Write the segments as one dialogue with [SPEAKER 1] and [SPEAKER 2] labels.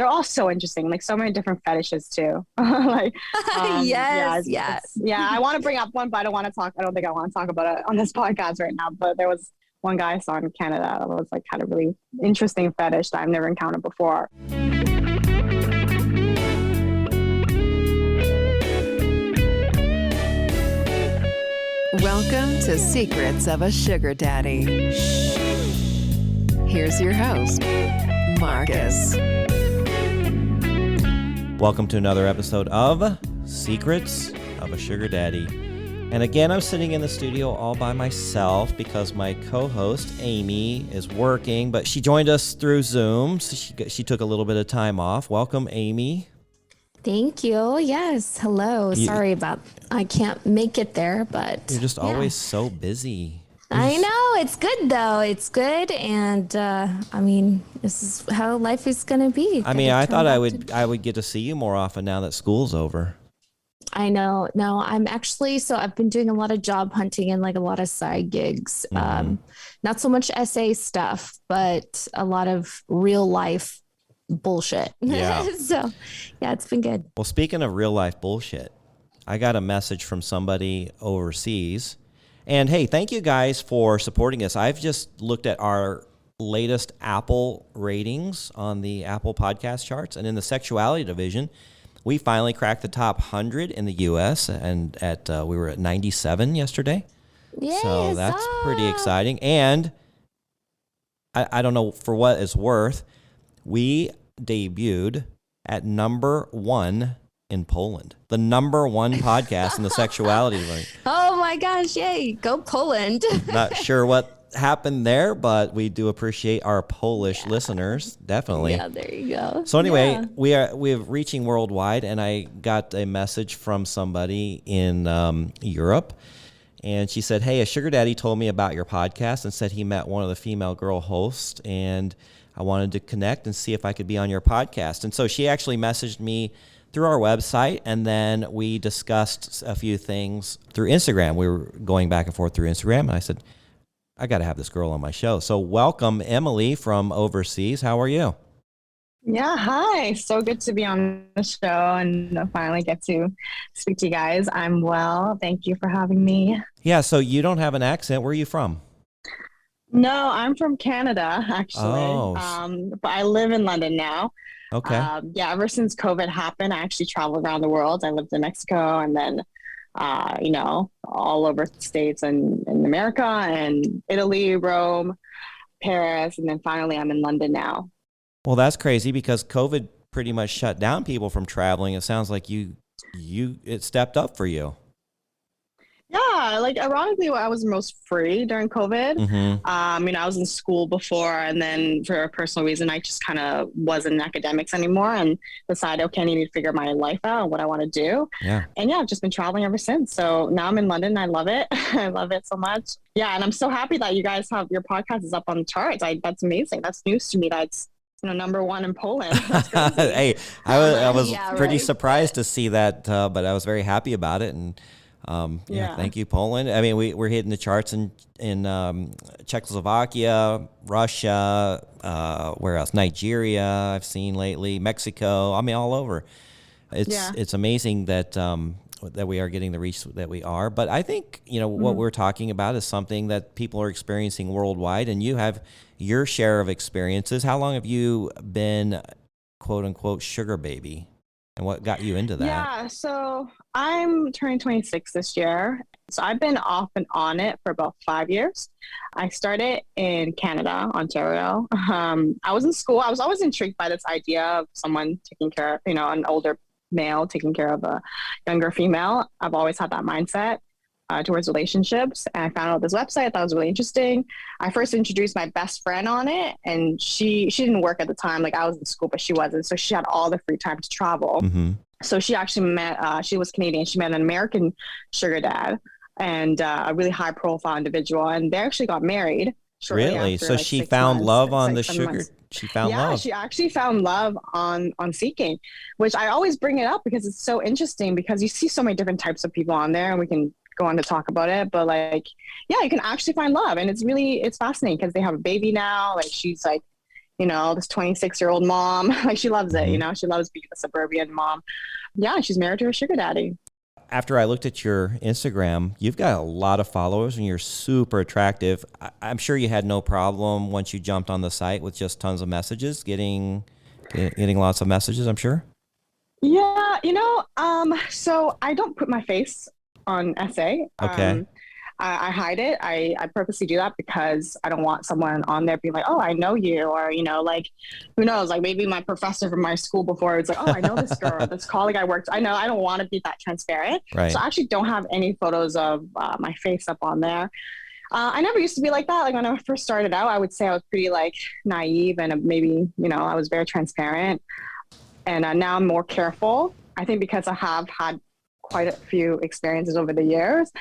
[SPEAKER 1] they're all so interesting, like so many different fetishes too. Like,
[SPEAKER 2] Yes, yes.
[SPEAKER 1] yeah, I want to bring up one, but I don't think I want to talk about it on this podcast right now. But there was one guy I saw in Canada that was like kind of really interesting fetish that I've never encountered before.
[SPEAKER 3] Welcome to Secrets of a Sugar Daddy. Here's your host, Marcus.
[SPEAKER 4] Welcome to another episode of Secrets of a Sugar Daddy. And again, I'm sitting in the studio all by myself because my co-host, Amy, is working, but she joined us through Zoom, so she took a little bit of time off. Welcome, Amy.
[SPEAKER 2] Thank you. Yes. Hello. Sorry about I can't make it there, but
[SPEAKER 4] You're just always so busy.
[SPEAKER 2] I know. It's good though. It's good, and I mean, this is how life is gonna be.
[SPEAKER 4] I mean, I thought I would get to see you more often now that school's over.
[SPEAKER 2] I know. No, I'm actually, so I've been doing a lot of job hunting and like a lot of side gigs. Not so much essay stuff, but a lot of real life bullshit.
[SPEAKER 4] Yeah.
[SPEAKER 2] So yeah, it's been good.
[SPEAKER 4] Well, speaking of real life bullshit, I got a message from somebody overseas. And hey, thank you guys for supporting us. I've just looked at our latest Apple ratings on the Apple podcast charts, and in the sexuality division, we finally cracked the top 100 in the U.S. and we were at 97 yesterday.
[SPEAKER 2] Yeah,
[SPEAKER 4] so that's pretty exciting. And I don't know for what it's worth, we debuted at number 1 in Poland, the number 1 podcast in the sexuality division.
[SPEAKER 2] Oh my gosh! Yay! Go Poland.
[SPEAKER 4] Not sure what happened there, but we do appreciate our Polish listeners, definitely.
[SPEAKER 2] Yeah, there you go.
[SPEAKER 4] So anyway, we're reaching worldwide, and I got a message from somebody in Europe, and she said, "Hey, a sugar daddy told me about your podcast and said he met one of the female girl hosts, and I wanted to connect and see if I could be on your podcast." And so she actually messaged me through our website, and then we discussed a few things through Instagram. We were going back and forth through Instagram, and I said, I got to have this girl on my show. So welcome, Emily from overseas. How are you?
[SPEAKER 1] Yeah, hi. So good to be on the show and finally get to speak to you guys. I'm well. Thank you for having me.
[SPEAKER 4] Yeah, so you don't have an accent. Where are you from?
[SPEAKER 1] No, I'm from Canada, actually.
[SPEAKER 4] Oh.
[SPEAKER 1] But I live in London now.
[SPEAKER 4] Okay.
[SPEAKER 1] Yeah, ever since COVID happened, I actually traveled around the world. I lived in Mexico and then all over the States and in America and Italy, Rome, Paris, and then finally I'm in London now.
[SPEAKER 4] Well, that's crazy because COVID pretty much shut down people from traveling. It sounds like it stepped up for you.
[SPEAKER 1] Yeah, like ironically, I was most free during COVID.
[SPEAKER 4] Mm-hmm.
[SPEAKER 1] I was in school before, and then for a personal reason, I just kind of wasn't in academics anymore and decided, okay, I need to figure my life out and what I want to do.
[SPEAKER 4] Yeah.
[SPEAKER 1] And yeah, I've just been traveling ever since. So now I'm in London. I love it. I love it so much. Yeah, and I'm so happy that you guys have your podcast is up on the charts. That's amazing. That's news to me. That's number 1 in Poland.
[SPEAKER 4] Hey, I was
[SPEAKER 2] Yeah,
[SPEAKER 4] pretty
[SPEAKER 2] right.
[SPEAKER 4] surprised to see that, but I was very happy about it. And thank you, Poland. I mean, we're hitting the charts in Czechoslovakia, Russia, where else? Nigeria, I've seen lately, Mexico. I mean, all over. It's amazing that we are getting the reach that we are. But I think what we're talking about is something that people are experiencing worldwide, and you have your share of experiences. How long have you been, quote unquote, sugar baby? And what got you into that?
[SPEAKER 1] Yeah, so I'm turning 26 this year. So I've been off and on it for about 5 years. I started in Canada, Ontario. I was in school. I was always intrigued by this idea of someone taking care of, an older male taking care of a younger female. I've always had that mindset towards relationships. And I found out this website. I thought it was really interesting. I first introduced my best friend on it, and she didn't work at the time. Like I was in school, but she wasn't. So she had all the free time to travel.
[SPEAKER 4] Mm-hmm.
[SPEAKER 1] So she actually met, she was Canadian. She met an American sugar dad and a really high profile individual. And they actually got married.
[SPEAKER 4] Really?
[SPEAKER 1] After,
[SPEAKER 4] so
[SPEAKER 1] like,
[SPEAKER 4] she
[SPEAKER 1] 6
[SPEAKER 4] found
[SPEAKER 1] months,
[SPEAKER 4] love on
[SPEAKER 1] like
[SPEAKER 4] the
[SPEAKER 1] 7
[SPEAKER 4] sugar.
[SPEAKER 1] months.
[SPEAKER 4] She found
[SPEAKER 1] Yeah,
[SPEAKER 4] love.
[SPEAKER 1] she actually found love on Seeking, which I always bring it up because it's so interesting because you see so many different types of people on there, and we can go on to talk about it. But you can actually find love, and it's fascinating because they have a baby now. Like she's like, this 26-year-old mom. Like she loves it, she loves being a suburban mom. Yeah, she's married to her sugar daddy.
[SPEAKER 4] After I looked at your Instagram, you've got a lot of followers and you're super attractive. I'm sure you had no problem once you jumped on the site with just tons of messages, getting lots of messages, I'm sure.
[SPEAKER 1] Yeah, so I don't put my face on SA.
[SPEAKER 4] Okay.
[SPEAKER 1] I hide it. I purposely do that because I don't want someone on there being like, oh, I know you. Or, like, who knows? Like maybe my professor from my school before, it's like, oh, I know this girl, this colleague I worked. I don't want to be that transparent.
[SPEAKER 4] Right.
[SPEAKER 1] So I actually don't have any photos of my face up on there. I never used to be like that. Like when I first started out, I would say I was pretty like naive and maybe, I was very transparent. And now I'm more careful. I think because I have had quite a few experiences over the years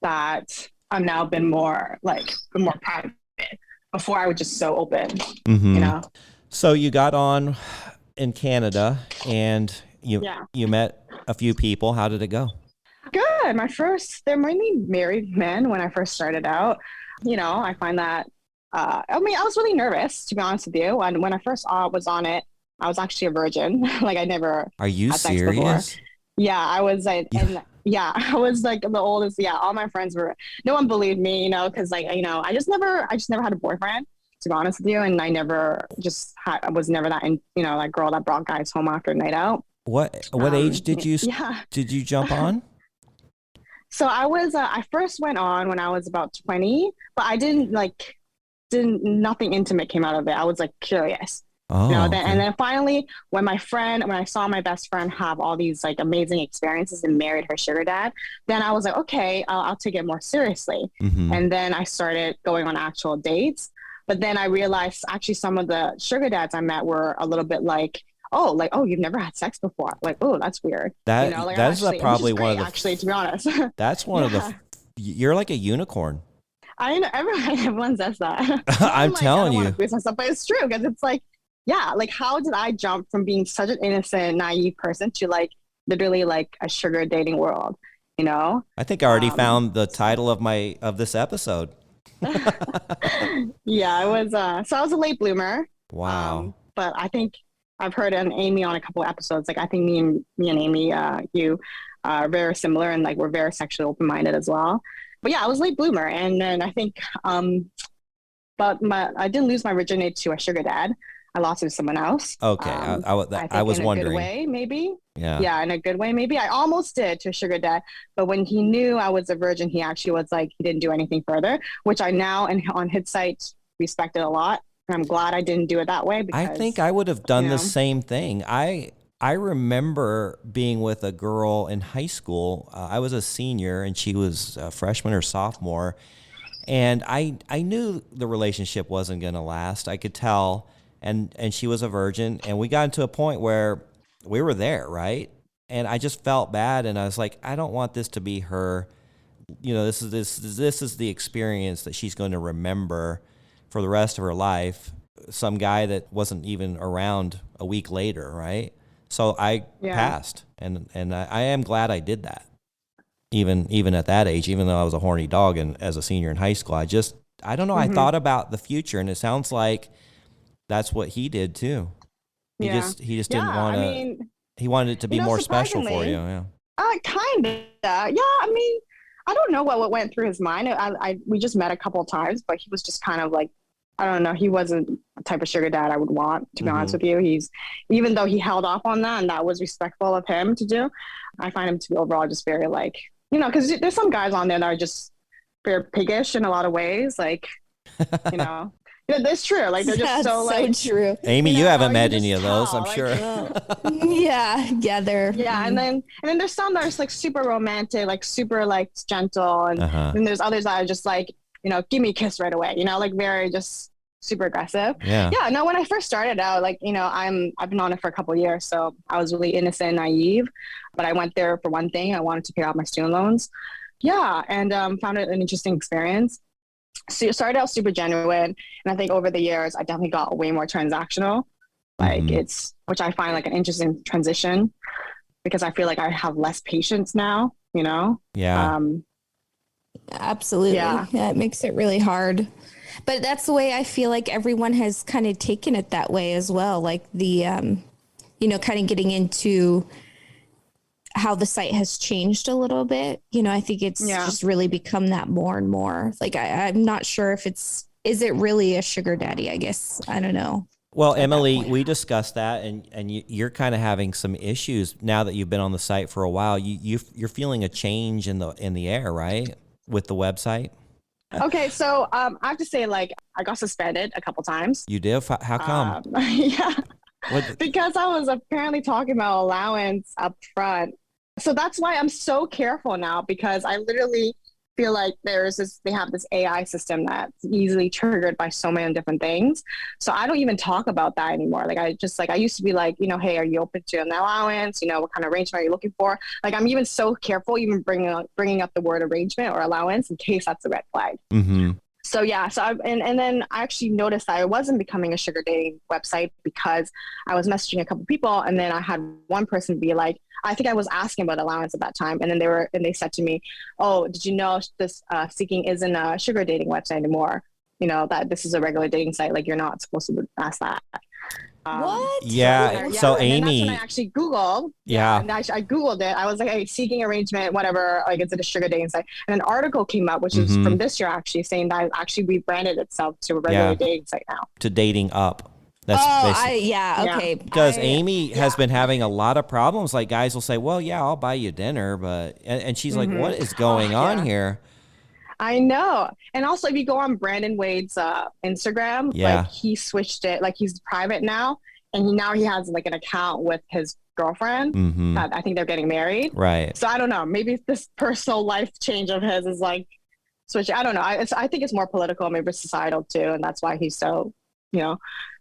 [SPEAKER 1] that I've now been more private. Before I was just so open,
[SPEAKER 4] So you got on in Canada and you met a few people. How did it go?
[SPEAKER 1] Good. They're mainly married men when I first started out. I find that, I was really nervous, to be honest with you. And when I first was on it, I was actually a virgin. Like I never.
[SPEAKER 4] Are you
[SPEAKER 1] had sex before.
[SPEAKER 4] serious?
[SPEAKER 1] Yeah, I was like, I was like the oldest. Yeah, all my friends were. No one believed me, because I just never had a boyfriend, to be honest with you, and I never I was never that, like girl that brought guys home after a night out.
[SPEAKER 4] What age did you jump on?
[SPEAKER 1] So I first went on when I was about 20, but I nothing intimate came out of it. I was like curious.
[SPEAKER 4] Oh, okay.
[SPEAKER 1] And then finally, when I saw my best friend have all these like amazing experiences and married her sugar dad, then I was like, okay, I'll take it more seriously.
[SPEAKER 4] Mm-hmm.
[SPEAKER 1] And then I started going on actual dates. But then I realized actually some of the sugar dads I met were a little bit like, oh, you've never had sex before. Like, oh, that's weird.
[SPEAKER 4] That's probably one of the,
[SPEAKER 1] actually, to be honest.
[SPEAKER 4] That's one of the, you're like a unicorn.
[SPEAKER 1] I know everyone says that.
[SPEAKER 4] I'm telling you.
[SPEAKER 1] But it's true because it's like, yeah, like how did I jump from being such an innocent, naive person to like literally like a sugar dating world,
[SPEAKER 4] I think I already found the title of this episode.
[SPEAKER 1] Yeah, it was, so I was a late bloomer.
[SPEAKER 4] Wow.
[SPEAKER 1] But I think I've heard Amy on a couple of episodes. Like I think me and Amy, you are very similar and like we're very sexually open-minded as well. But yeah, I was a late bloomer. And then I think, but I didn't lose my virginity to a sugar dad. I lost it to someone else.
[SPEAKER 4] Okay. I was wondering.
[SPEAKER 1] In a good way, maybe.
[SPEAKER 4] Yeah.
[SPEAKER 1] Yeah, in a good way, maybe. I almost did to a sugar dad, but when he knew I was a virgin, he actually was like, he didn't do anything further, which I now, and on hindsight, respected a lot. And I'm glad I didn't do it that way. Because,
[SPEAKER 4] I think I would have done the same thing. I remember being with a girl in high school. I was a senior and she was a freshman or sophomore. And I knew the relationship wasn't going to last. I could tell. And she was a virgin. And we got into a point where we were there, right? And I just felt bad. And I was like, I don't want this to be her. This is the experience that she's going to remember for the rest of her life. Some guy that wasn't even around a week later, right? So I passed, and I am glad I did that. Even at that age, even though I was a horny dog and as a senior in high school, I don't know. Mm-hmm. I thought about the future, and it sounds like that's what he did too. He just didn't want to. He wanted it to be more special for you. Yeah.
[SPEAKER 1] Kind of. Yeah. I mean, I don't know what went through his mind. We just met a couple of times, but he was just kind of like, I don't know. He wasn't the type of sugar dad I would want, to be honest with you. Even though he held off on that and that was respectful of him to do, I find him to be overall just very like, because there's some guys on there that are just very piggish in a lot of ways. That's true. Like they're just so
[SPEAKER 2] true.
[SPEAKER 4] Amy, you haven't met any of those, I'm sure.
[SPEAKER 2] Yeah, they're.
[SPEAKER 1] Yeah, and then there's some that are just like super romantic, like super like gentle, and then there's others that are just like, give me a kiss right away, like very just super aggressive.
[SPEAKER 4] Yeah.
[SPEAKER 1] Yeah. No, when I first started out, like, I've been on it for a couple of years, so I was really innocent and naive, but I went there for one thing. I wanted to pay off my student loans. Yeah. And found it an interesting experience. So it started out super genuine. And I think over the years, I definitely got way more transactional. Like which I find like an interesting transition because I feel like I have less patience now,
[SPEAKER 4] Yeah.
[SPEAKER 2] Absolutely. Yeah. It makes it really hard. But that's the way I feel like everyone has kind of taken it that way as well. Like the, kind of getting into how the site has changed a little bit. I think it's just really become that more and more. Like, I'm not sure if is it really a sugar daddy? I guess. I don't know.
[SPEAKER 4] Well, Emily, we discussed that, and you're kind of having some issues now that you've been on the site for a while. You're feeling a change in the air, right, with the website?
[SPEAKER 1] Okay, so I have to say, like, I got suspended a couple times.
[SPEAKER 4] You did? How come?
[SPEAKER 1] Yeah,
[SPEAKER 4] What?
[SPEAKER 1] because I was apparently talking about allowance up front. So that's why I'm so careful now, because I literally feel like they have this AI system that's easily triggered by so many different things. So I don't even talk about that anymore. Like, I used to be like, hey, are you open to an allowance? What kind of arrangement are you looking for? Like, I'm even so careful, even bringing up the word arrangement or allowance in case that's a red flag.
[SPEAKER 4] Mm-hmm.
[SPEAKER 1] So yeah, and then I actually noticed that I wasn't becoming a sugar dating website because I was messaging a couple people, and then I had one person be like, I think I was asking about allowance at that time, and then they said to me, "Oh, did you know this Seeking isn't a sugar dating website anymore? That this is a regular dating site. Like, you're not supposed to ask that."
[SPEAKER 2] What?
[SPEAKER 4] Yeah. So Amy,
[SPEAKER 1] that's when I actually Googled.
[SPEAKER 4] Yeah.
[SPEAKER 1] And I Googled it. I was like, hey, Seeking arrangement, whatever. Like, is it a sugar dating site? And an article came up, which is from this year, actually saying that it actually rebranded itself to a regular dating site now.
[SPEAKER 4] To Dating Up. That's
[SPEAKER 2] okay.
[SPEAKER 4] Because Amy has been having a lot of problems. Like, guys will say, well, yeah, I'll buy you dinner. But, and she's like, what is going on here?
[SPEAKER 1] I know. And also, if you go on Brandon Wade's Instagram, like, he switched it. Like, he's private now. And now he has like an account with his girlfriend.
[SPEAKER 4] Mm-hmm.
[SPEAKER 1] I think they're getting married.
[SPEAKER 4] Right.
[SPEAKER 1] So I don't know. Maybe this personal life change of his is like switch. I don't know. I think it's more political, maybe societal too. And that's why he's so,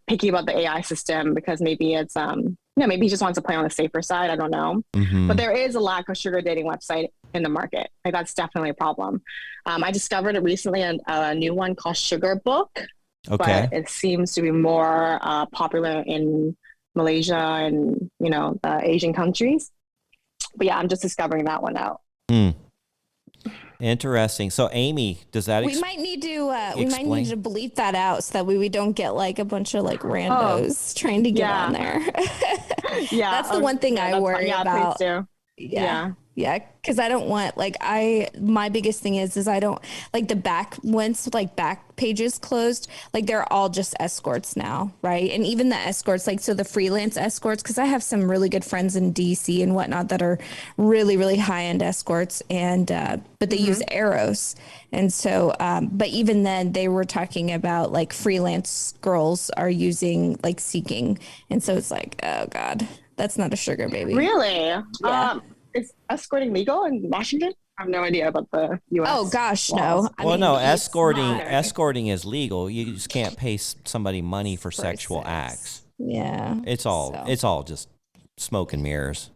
[SPEAKER 1] picky about the AI system, because maybe it's, maybe he just wants to play on the safer side. I don't know.
[SPEAKER 4] Mm-hmm.
[SPEAKER 1] But there is a lack of sugar dating website in the market. Like, that's definitely a problem. I discovered recently a new one called Sugar Book.
[SPEAKER 4] Okay.
[SPEAKER 1] But it seems to be more popular in Malaysia and, the Asian countries. But yeah, I'm just discovering that one out.
[SPEAKER 4] Interesting. So Amy, does that
[SPEAKER 2] we might need to bleep that out so that we don't get like a bunch of like randos trying to get on there.
[SPEAKER 1] Yeah.
[SPEAKER 2] That's the one thing I worry about.
[SPEAKER 1] Please do.
[SPEAKER 2] Yeah. Cause I don't want my biggest thing is I don't like the back back pages closed, like they're all just escorts now. Right. And even the escorts, so the freelance escorts, cause I have some really good friends in DC and whatnot that are really, really high end escorts and, but they use Eros. And so, but even then they were talking about like freelance girls are using like Seeking. And so it's like, oh God, that's not a sugar baby.
[SPEAKER 1] Really?
[SPEAKER 2] Yeah.
[SPEAKER 1] Is escorting legal in Washington? I have no idea about the U.S.
[SPEAKER 2] Oh gosh,
[SPEAKER 1] laws.
[SPEAKER 2] no.
[SPEAKER 4] Escorting is legal. You just can't pay somebody money for sexual acts.
[SPEAKER 2] Yeah.
[SPEAKER 4] It's all just smoke and mirrors.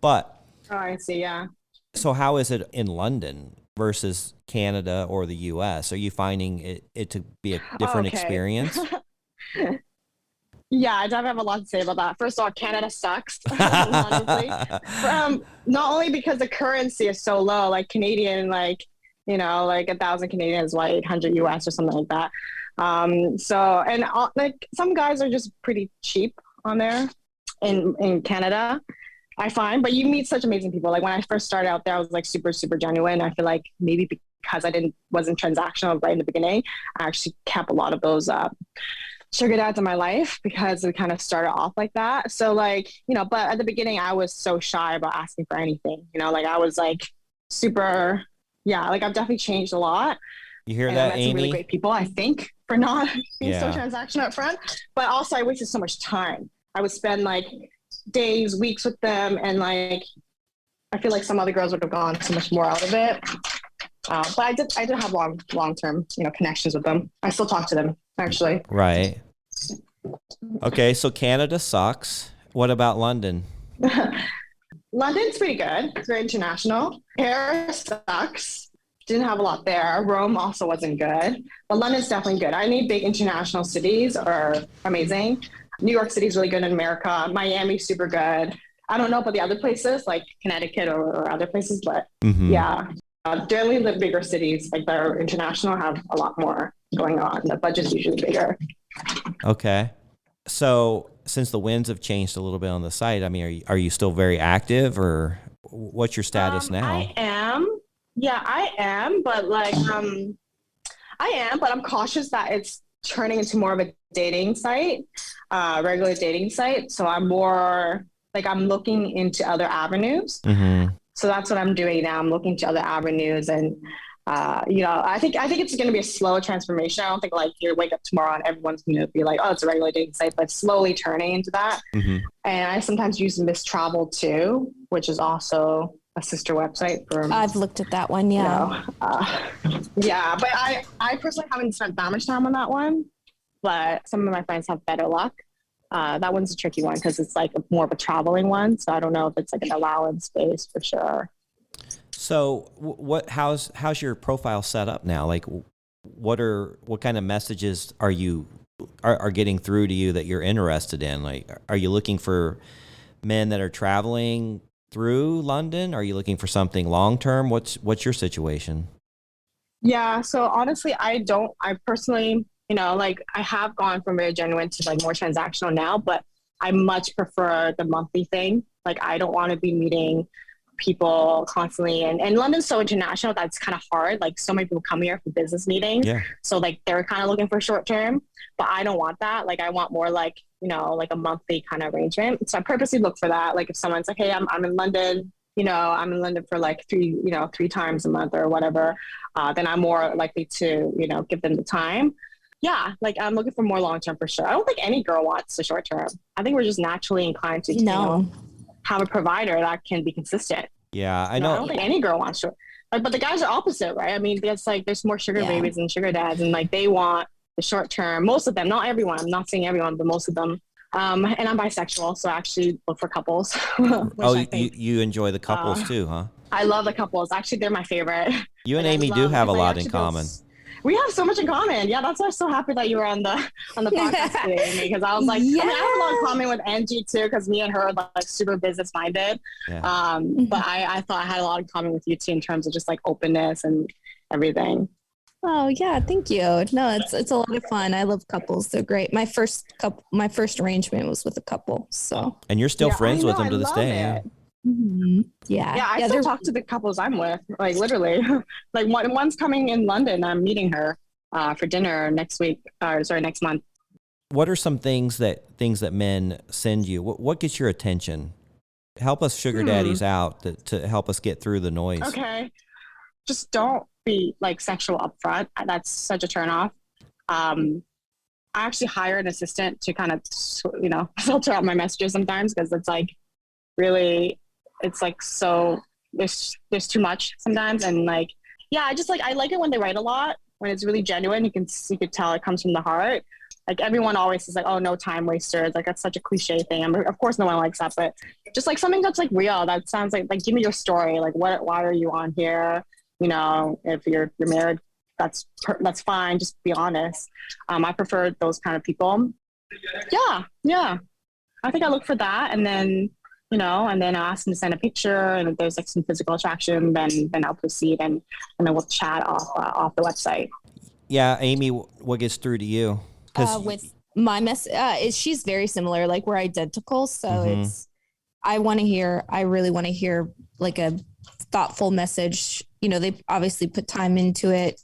[SPEAKER 4] But
[SPEAKER 1] I see. Yeah.
[SPEAKER 4] So how is it in London versus Canada or the U.S.? Are you finding it to be a different experience?
[SPEAKER 1] Yeah, I definitely have a lot to say about that. First of all, Canada sucks, honestly. Not only because the currency is so low, like Canadian, like 1,000 Canadian is like 800 US or something like that. Like some guys are just pretty cheap on there in Canada, I find. But you meet such amazing people. Like when I first started out there, I was like super, super genuine. I feel like maybe because I wasn't transactional right in the beginning, I actually kept a lot of those sugar dads in my life because we kind of started off like that. So but at the beginning I was so shy about asking for anything, I was like super, like I've definitely changed a lot.
[SPEAKER 4] You hear
[SPEAKER 1] and
[SPEAKER 4] that,
[SPEAKER 1] I met
[SPEAKER 4] Amy?
[SPEAKER 1] some really great people, I think, for not being so
[SPEAKER 4] Yeah.
[SPEAKER 1] transactional up front, but also I wasted so much time. I would spend like days, weeks with them. And like, I feel like some other girls would have gone so much more out of it. But I did have long-term, connections with them. I still talk to them, actually.
[SPEAKER 4] Right. Okay, so Canada sucks. What about London?
[SPEAKER 1] London's pretty good. It's very international. Paris sucks. Didn't have a lot there. Rome also wasn't good. But London's definitely good. I need big international cities are amazing. New York City's really good in America. Miami's super good. I don't know about the other places like Connecticut or other places, but yeah. Generally, the bigger cities, like the international, have a lot more going on. The budget's usually bigger.
[SPEAKER 4] Okay. So since the winds have changed a little bit on the site, I mean, are you still very active, or what's your status now?
[SPEAKER 1] I am. Yeah, I am. But but I'm cautious that it's turning into more of a dating site, regular dating site. So I'm more like I'm looking into other avenues.
[SPEAKER 4] Mm-hmm.
[SPEAKER 1] So that's what I'm doing now. I'm looking to other avenues, and I think it's going to be a slow transformation. I don't think like you wake up tomorrow and everyone's going to be like, oh, it's a regular dating site, but slowly turning into that.
[SPEAKER 4] Mm-hmm.
[SPEAKER 1] And I sometimes use Miss Travel too, which is also a sister website for.
[SPEAKER 2] I've looked at that one. Yeah.
[SPEAKER 1] Yeah, but I personally haven't spent that much time on that one. But some of my friends have better luck. That one's a tricky one because it's like more of a traveling one. So I don't know if it's like an allowance space for sure.
[SPEAKER 4] So how's your profile set up now? Like what kind of messages are getting through to you that you're interested in? Like, are you looking for men that are traveling through London? Are you looking for something long-term? What's your situation?
[SPEAKER 1] Yeah. So honestly, I personally, like I have gone from very genuine to like more transactional now, but I much prefer the monthly thing. Like I don't want to be meeting people constantly, and London's so international that's kind of hard. Like so many people come here for business meetings.
[SPEAKER 4] Yeah.
[SPEAKER 1] So like they're kind of looking for short term, but I don't want that. Like I want more like, like a monthly kind of arrangement. So I purposely look for that. Like if someone's like, hey, I'm in London, I'm in London for like three times a month or whatever, then I'm more likely to, give them the time. Yeah, like I'm looking for more long term for sure. I don't think any girl wants the short term. I think we're just naturally inclined to have a provider that can be consistent.
[SPEAKER 4] Yeah, I know.
[SPEAKER 1] I don't think any girl wants short. Like, but the guys are opposite, right? I mean, it's like there's more sugar babies and sugar dads, and like they want the short term. Most of them, not everyone. I'm not saying everyone, but most of them. And I'm bisexual, so I actually look for couples.
[SPEAKER 4] You enjoy the couples too, huh?
[SPEAKER 1] I love the couples. Actually, they're my favorite.
[SPEAKER 4] You and Amy do have a lot in common.
[SPEAKER 1] We have so much in common. Yeah, that's why I'm so happy that you were on the podcast today, because I was like, I have a lot in common with Angie too, because me and her are like super business minded. Yeah. But I thought I had a lot in common with you too in terms of just like openness and everything.
[SPEAKER 2] Oh yeah, thank you. No, it's a lot of fun. I love couples; they're great. My first arrangement was with a couple. So
[SPEAKER 4] and you're still friends with them to this day. Yeah.
[SPEAKER 2] Mm-hmm. Yeah.
[SPEAKER 1] I still talk to the couples I'm with, like literally. Like one's coming in London. I'm meeting her for dinner next month.
[SPEAKER 4] What are some things that men send you? What gets your attention? Help us sugar daddies out to help us get through the noise.
[SPEAKER 1] Okay, just don't be like sexual upfront. That's such a turnoff. I actually hire an assistant to kind of filter out my messages sometimes, because it's like really. It's like, so there's too much sometimes. And like, yeah, I like it when they write a lot, when it's really genuine. You could tell it comes from the heart. Like everyone always is like, oh, no time wasters. Like that's such a cliche thing. I mean, of course no one likes that, but just like something that's like real, that sounds like give me your story. Like why are you on here? If you're married, that's fine. Just be honest. I prefer those kind of people. Yeah. I think I look for that. And then, and then I ask them to send a picture, and if there's like some physical attraction, then I'll proceed, and then we'll chat off the website.
[SPEAKER 4] Yeah, Amy, what gets through to you?
[SPEAKER 2] With my she's very similar. Like we're identical, so it's. I really want to hear like a thoughtful message. They obviously put time into it.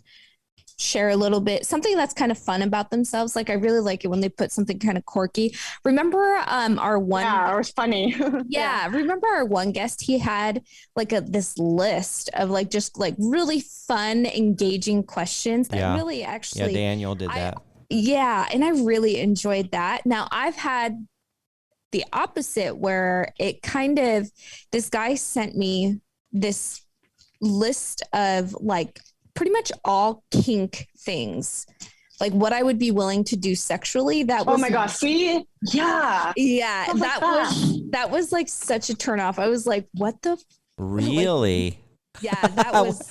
[SPEAKER 2] Share a little bit, something that's kind of fun about themselves. Like I really like it when they put something kind of quirky. Remember our one?
[SPEAKER 1] Yeah, it was funny.
[SPEAKER 2] Yeah, remember our one guest? He had like this list of like just like really fun, engaging questions that really actually.
[SPEAKER 4] Yeah, Daniel did that.
[SPEAKER 2] Yeah, and I really enjoyed that. Now I've had the opposite where it kind of, this guy sent me this list of like pretty much all kink things, like what I would be willing to do sexually. That was,
[SPEAKER 1] oh my gosh, see? Yeah.
[SPEAKER 2] Yeah. That was like such a turnoff. I was like, what the?
[SPEAKER 4] Really?
[SPEAKER 2] Yeah. That was,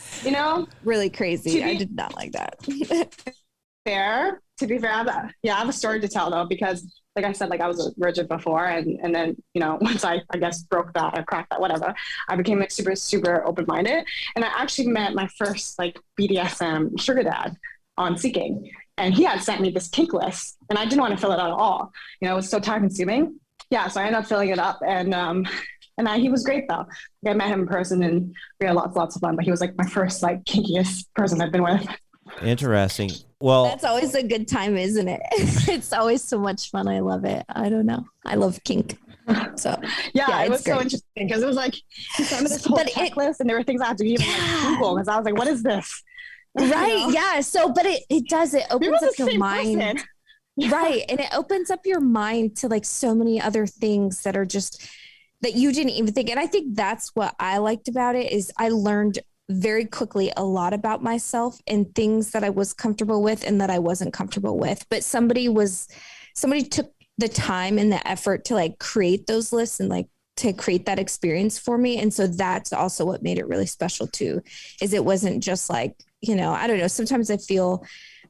[SPEAKER 2] really crazy. I did not like that.
[SPEAKER 1] To be fair, I have a story to tell though, because like I said, like I was a virgin before, and then once I guess broke that or cracked that, whatever, I became like super open minded, and I actually met my first like BDSM sugar dad on Seeking, and he had sent me this kink list, and I didn't want to fill it out at all. It was so time consuming. Yeah, so I ended up filling it up, and he was great though. Like, I met him in person, and we had lots of fun. But he was like my first like kinkiest person I've been with.
[SPEAKER 4] Interesting. Well,
[SPEAKER 2] That's always a good time, isn't it? It's always so much fun. I love it. I don't know. I love kink. So
[SPEAKER 1] yeah, it was
[SPEAKER 2] great.
[SPEAKER 1] so interesting because it was like he sent me this whole checklist, and there were things I had to even like Google because I was like, what is this?
[SPEAKER 2] Right. Yeah. So, but it opens up your mind. Right. And it opens up your mind to like so many other things that are just that you didn't even think. And I think that's what I liked about it is I learned very quickly a lot about myself and things that I was comfortable with and that I wasn't comfortable with. But somebody took the time and the effort to like create those lists and like to create that experience for me. And so that's also what made it really special too, is it wasn't just like, I don't know, sometimes I feel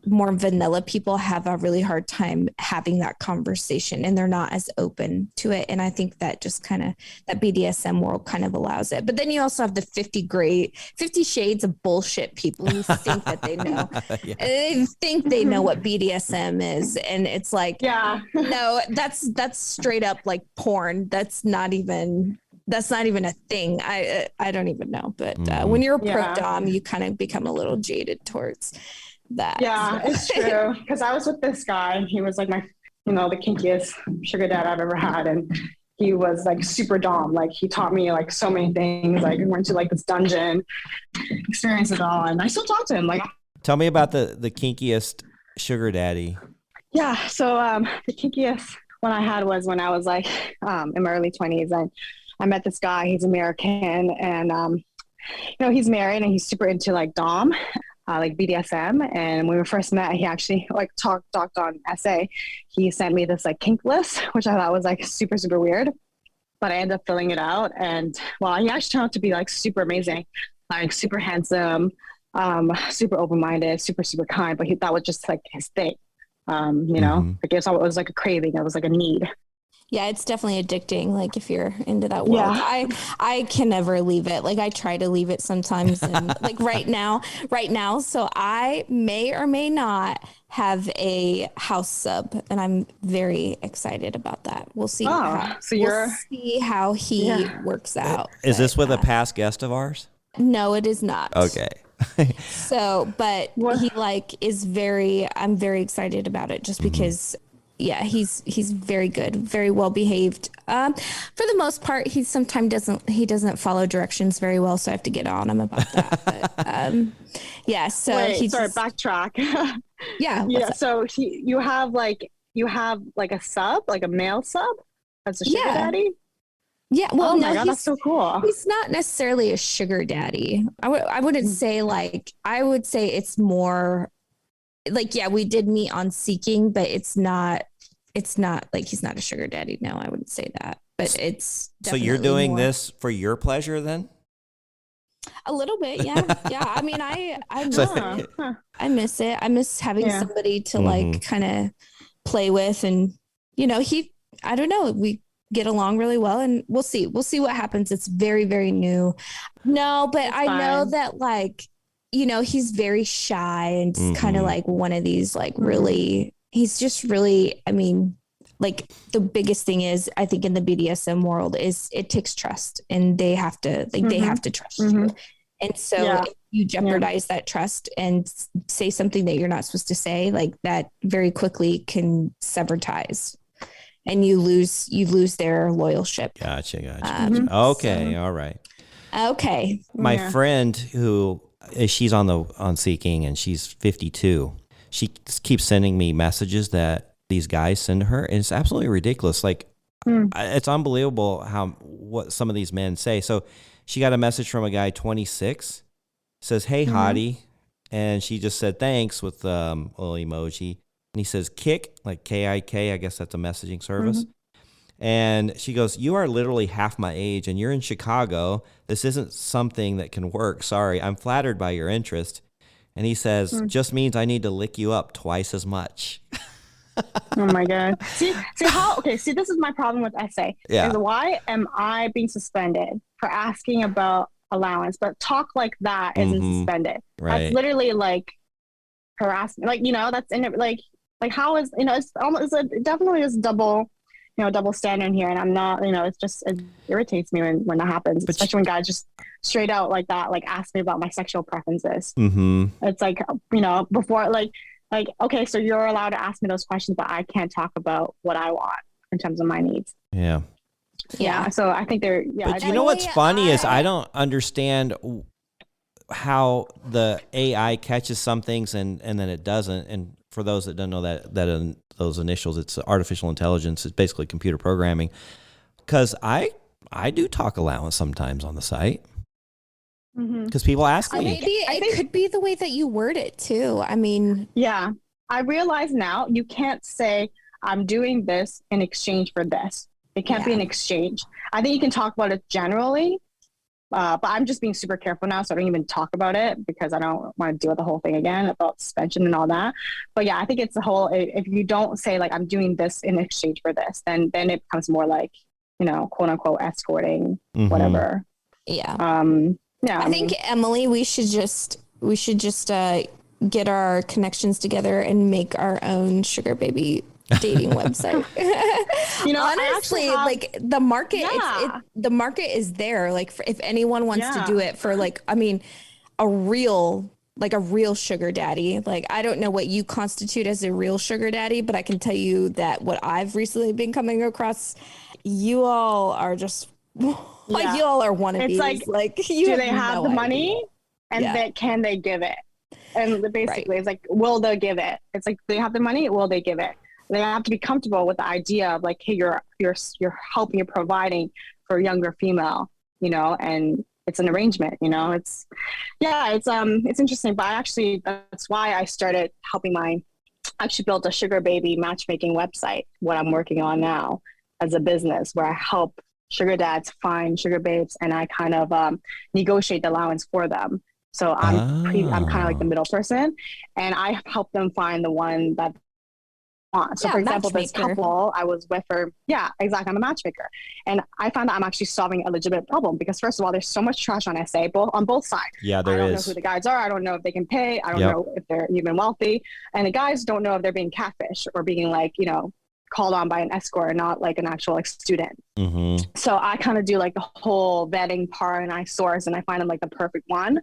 [SPEAKER 2] more vanilla people have a really hard time having that conversation and they're not as open to it. And I think that just kind of that BDSM world kind of allows it. But then you also have the 50 shades of bullshit people who think that they know.
[SPEAKER 4] Yeah.
[SPEAKER 2] They think they know what BDSM is. And it's like, no, that's straight up like porn. That's not even a thing. I don't even know. But when you're a pro dom, you kind of become a little jaded towards that.
[SPEAKER 1] Yeah, it's true. Because I was with this guy, and he was like my, the kinkiest sugar dad I've ever had, and he was like super dom. Like he taught me like so many things. Like we went to like this dungeon, experienced it all, and I still talk to him. Like,
[SPEAKER 4] tell me about the kinkiest sugar daddy.
[SPEAKER 1] Yeah, so the kinkiest one I had was when I was like in my early 20s, and I met this guy. He's American, and he's married, and he's super into like dom. Like BDSM. And when we first met, he actually like talked on SA. He sent me this like kink list, which I thought was like super weird, but I ended up filling it out. And he actually turned out to be like super amazing, like super handsome, super open-minded, super kind, but that was just like his thing. Like it was like a craving. It was like a need.
[SPEAKER 2] Yeah, it's definitely addicting. Like if you're into that world, I can never leave it. Like I try to leave it sometimes, and like right now. So I may or may not have a house sub, and I'm very excited about that. We'll see. We'll see how he works out.
[SPEAKER 4] Is this with a past guest of ours?
[SPEAKER 2] No, it is not.
[SPEAKER 4] Okay.
[SPEAKER 2] So, but he I'm very excited about it just because. Yeah, he's very good, very well behaved. For the most part, he sometimes doesn't follow directions very well, so I have to get on him about that. But, so
[SPEAKER 1] backtrack.
[SPEAKER 2] Yeah.
[SPEAKER 1] So you have like a sub, like a male sub as a sugar daddy.
[SPEAKER 2] Yeah, well,
[SPEAKER 1] no, God, that's so cool.
[SPEAKER 2] He's not necessarily a sugar daddy. I wouldn't say like. I would say it's more. Like, yeah, we did meet on Seeking, but it's not like he's not a sugar daddy. No, I wouldn't say that, but it's
[SPEAKER 4] so you're doing this for your pleasure then?
[SPEAKER 2] A little bit. Yeah. Yeah. I mean, I miss it. I miss having somebody to like kind of play with, and I don't know, we get along really well, and we'll see what happens. It's very, very new. No, but I know that like, he's very shy and just kind of like one of these like really, he's just really, I mean, like the biggest thing is I think in the BDSM world is it takes trust, and they have to they have to trust you. And so if you jeopardize that trust and say something that you're not supposed to say, like that very quickly can sever ties, and you lose their loyalship.
[SPEAKER 4] Gotcha. Okay. All right.
[SPEAKER 2] Okay.
[SPEAKER 4] My friend who she's on Seeking, and she's 52. She keeps sending me messages that these guys send her, and it's absolutely ridiculous. Like it's unbelievable what some of these men say. So she got a message from a guy 26, says, "Hey hottie," and she just said thanks with a little emoji, and he says kick, like KIK. I guess that's a messaging service. And she goes, "You are literally half my age, and you're in Chicago. This isn't something that can work. Sorry, I'm flattered by your interest." And he says, "Just means I need to lick you up twice as much."
[SPEAKER 1] Oh my God. See, this is my problem with essay.
[SPEAKER 4] Yeah.
[SPEAKER 1] Is why am I being suspended for asking about allowance? But talk like that isn't suspended.
[SPEAKER 4] Right.
[SPEAKER 1] That's literally like harassment. Like, that's in it. Like how is, it's almost, it definitely is double standard here. And I'm not, it irritates me when that happens, especially when guys just straight out like that, like ask me about my sexual preferences. It's like, before, like, okay, so you're allowed to ask me those questions, but I can't talk about what I want in terms of my needs.
[SPEAKER 4] Yeah.
[SPEAKER 1] Yeah. So I think
[SPEAKER 4] But you know what's funny is I don't understand how the AI catches some things and then it doesn't. And for those that don't know that those initials, it's artificial intelligence. It's basically computer programming. Because I do talk allowance sometimes on the site. Because people ask me.
[SPEAKER 2] Maybe it could be the way that you word it too. I mean,
[SPEAKER 1] yeah, I realize now you can't say I'm doing this in exchange for this. It can't be an exchange. I think you can talk about it generally, but I'm just being super careful now, so I don't even talk about it because I don't want to deal with the whole thing again about suspension and all that. But yeah, I think it's the whole. If you don't say like I'm doing this in exchange for this, then it becomes more like quote unquote escorting, whatever.
[SPEAKER 2] Yeah.
[SPEAKER 1] Yeah,
[SPEAKER 2] I think Emily, we should just get our connections together and make our own sugar baby dating website. Honestly, like the market, the market is there. Like if anyone wants to do it for like, I mean, a real sugar daddy. Like I don't know what you constitute as a real sugar daddy, but I can tell you that what I've recently been coming across, you all are just. Like you all are wannabes.
[SPEAKER 1] It's like do they have the money and can they give it? And basically it's like, will they give it? It's like they have the money, will they give it? They have to be comfortable with the idea of like, hey, you're helping, you're providing for a younger female, and it's an arrangement, it's interesting. But that's why I started helping I actually built a sugar baby matchmaking website, what I'm working on now as a business, where I help sugar dads find sugar babes and I kind of negotiate the allowance for them. So I'm kind of like the middle person and I help them find the one that they want. So for example, this couple I was with her. Yeah, exactly. I'm a matchmaker. And I found that I'm actually solving a legitimate problem because first of all, there's so much trash on SA on both sides.
[SPEAKER 4] Yeah, there is.
[SPEAKER 1] I don't know who the guys are. I don't know if they can pay. I don't know if they're even wealthy. And the guys don't know if they're being catfish or being like, called on by an escort and not like an actual like student. So I kind of do like the whole vetting part and I source and I find them like the perfect one.